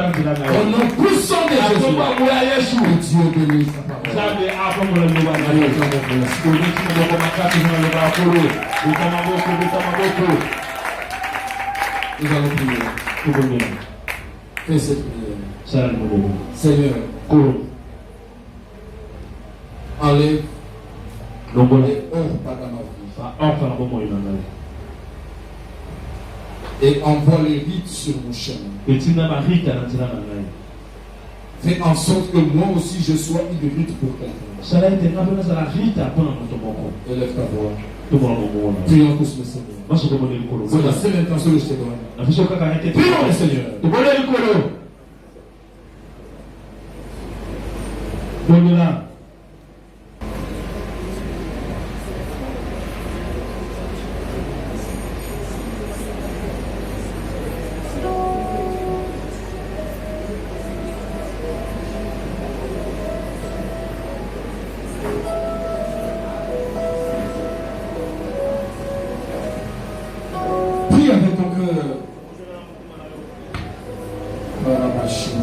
Au nom puissant de Jésus, que Dieu bénisse sa parole. Nous allons prier. Fais cette prière. Seigneur, enlève les hors pas dans ma vie. Et envoie les rites sur mon chemin. Fais en sorte que moi aussi je sois une rite pour quelqu'un. Élève ta voix. Prions tous le Seigneur. C'est la seule intention que je te donne. Prions le Seigneur. Donne-la.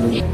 de Jésus.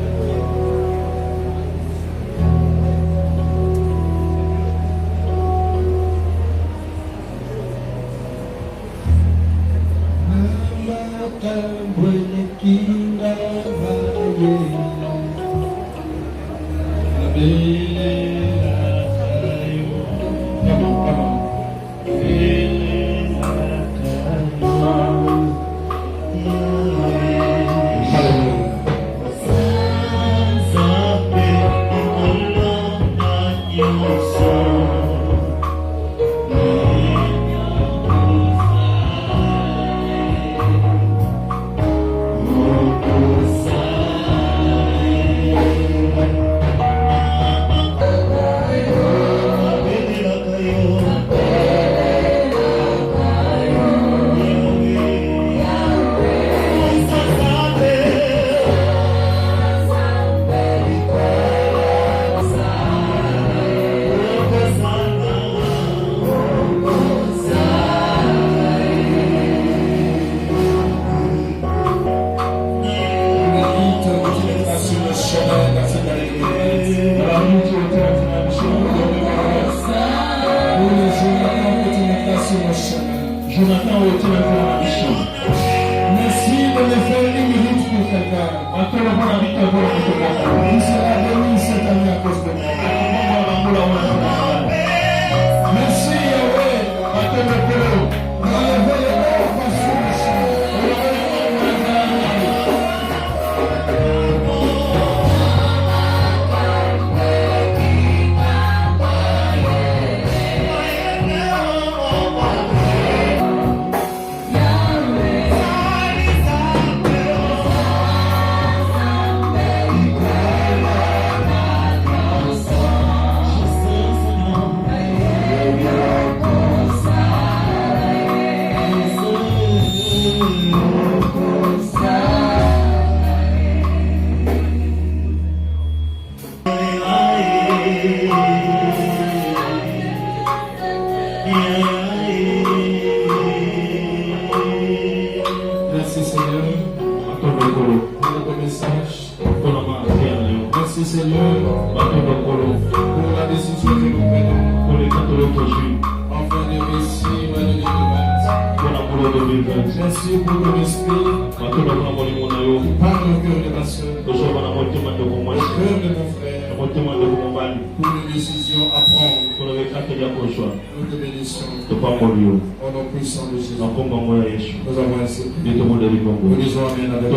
Merci de me faire une route pour quelqu'un. Il sera béni cette année à cause de moi. Merci Yahweh. Enlevez les morts par sur le chemin. Merci Seigneur pour le message. Merci Seigneur pour la décision que nous prenons afin de réussir l'année 2020. Merci pour ton esprit qui parle au cœur de ma soeur, au cœur de mon frère, pour une décision à prendre. Nous te bénissons au nom puissant de Jésus. Nous avons ainsi. Nous disons Amen avec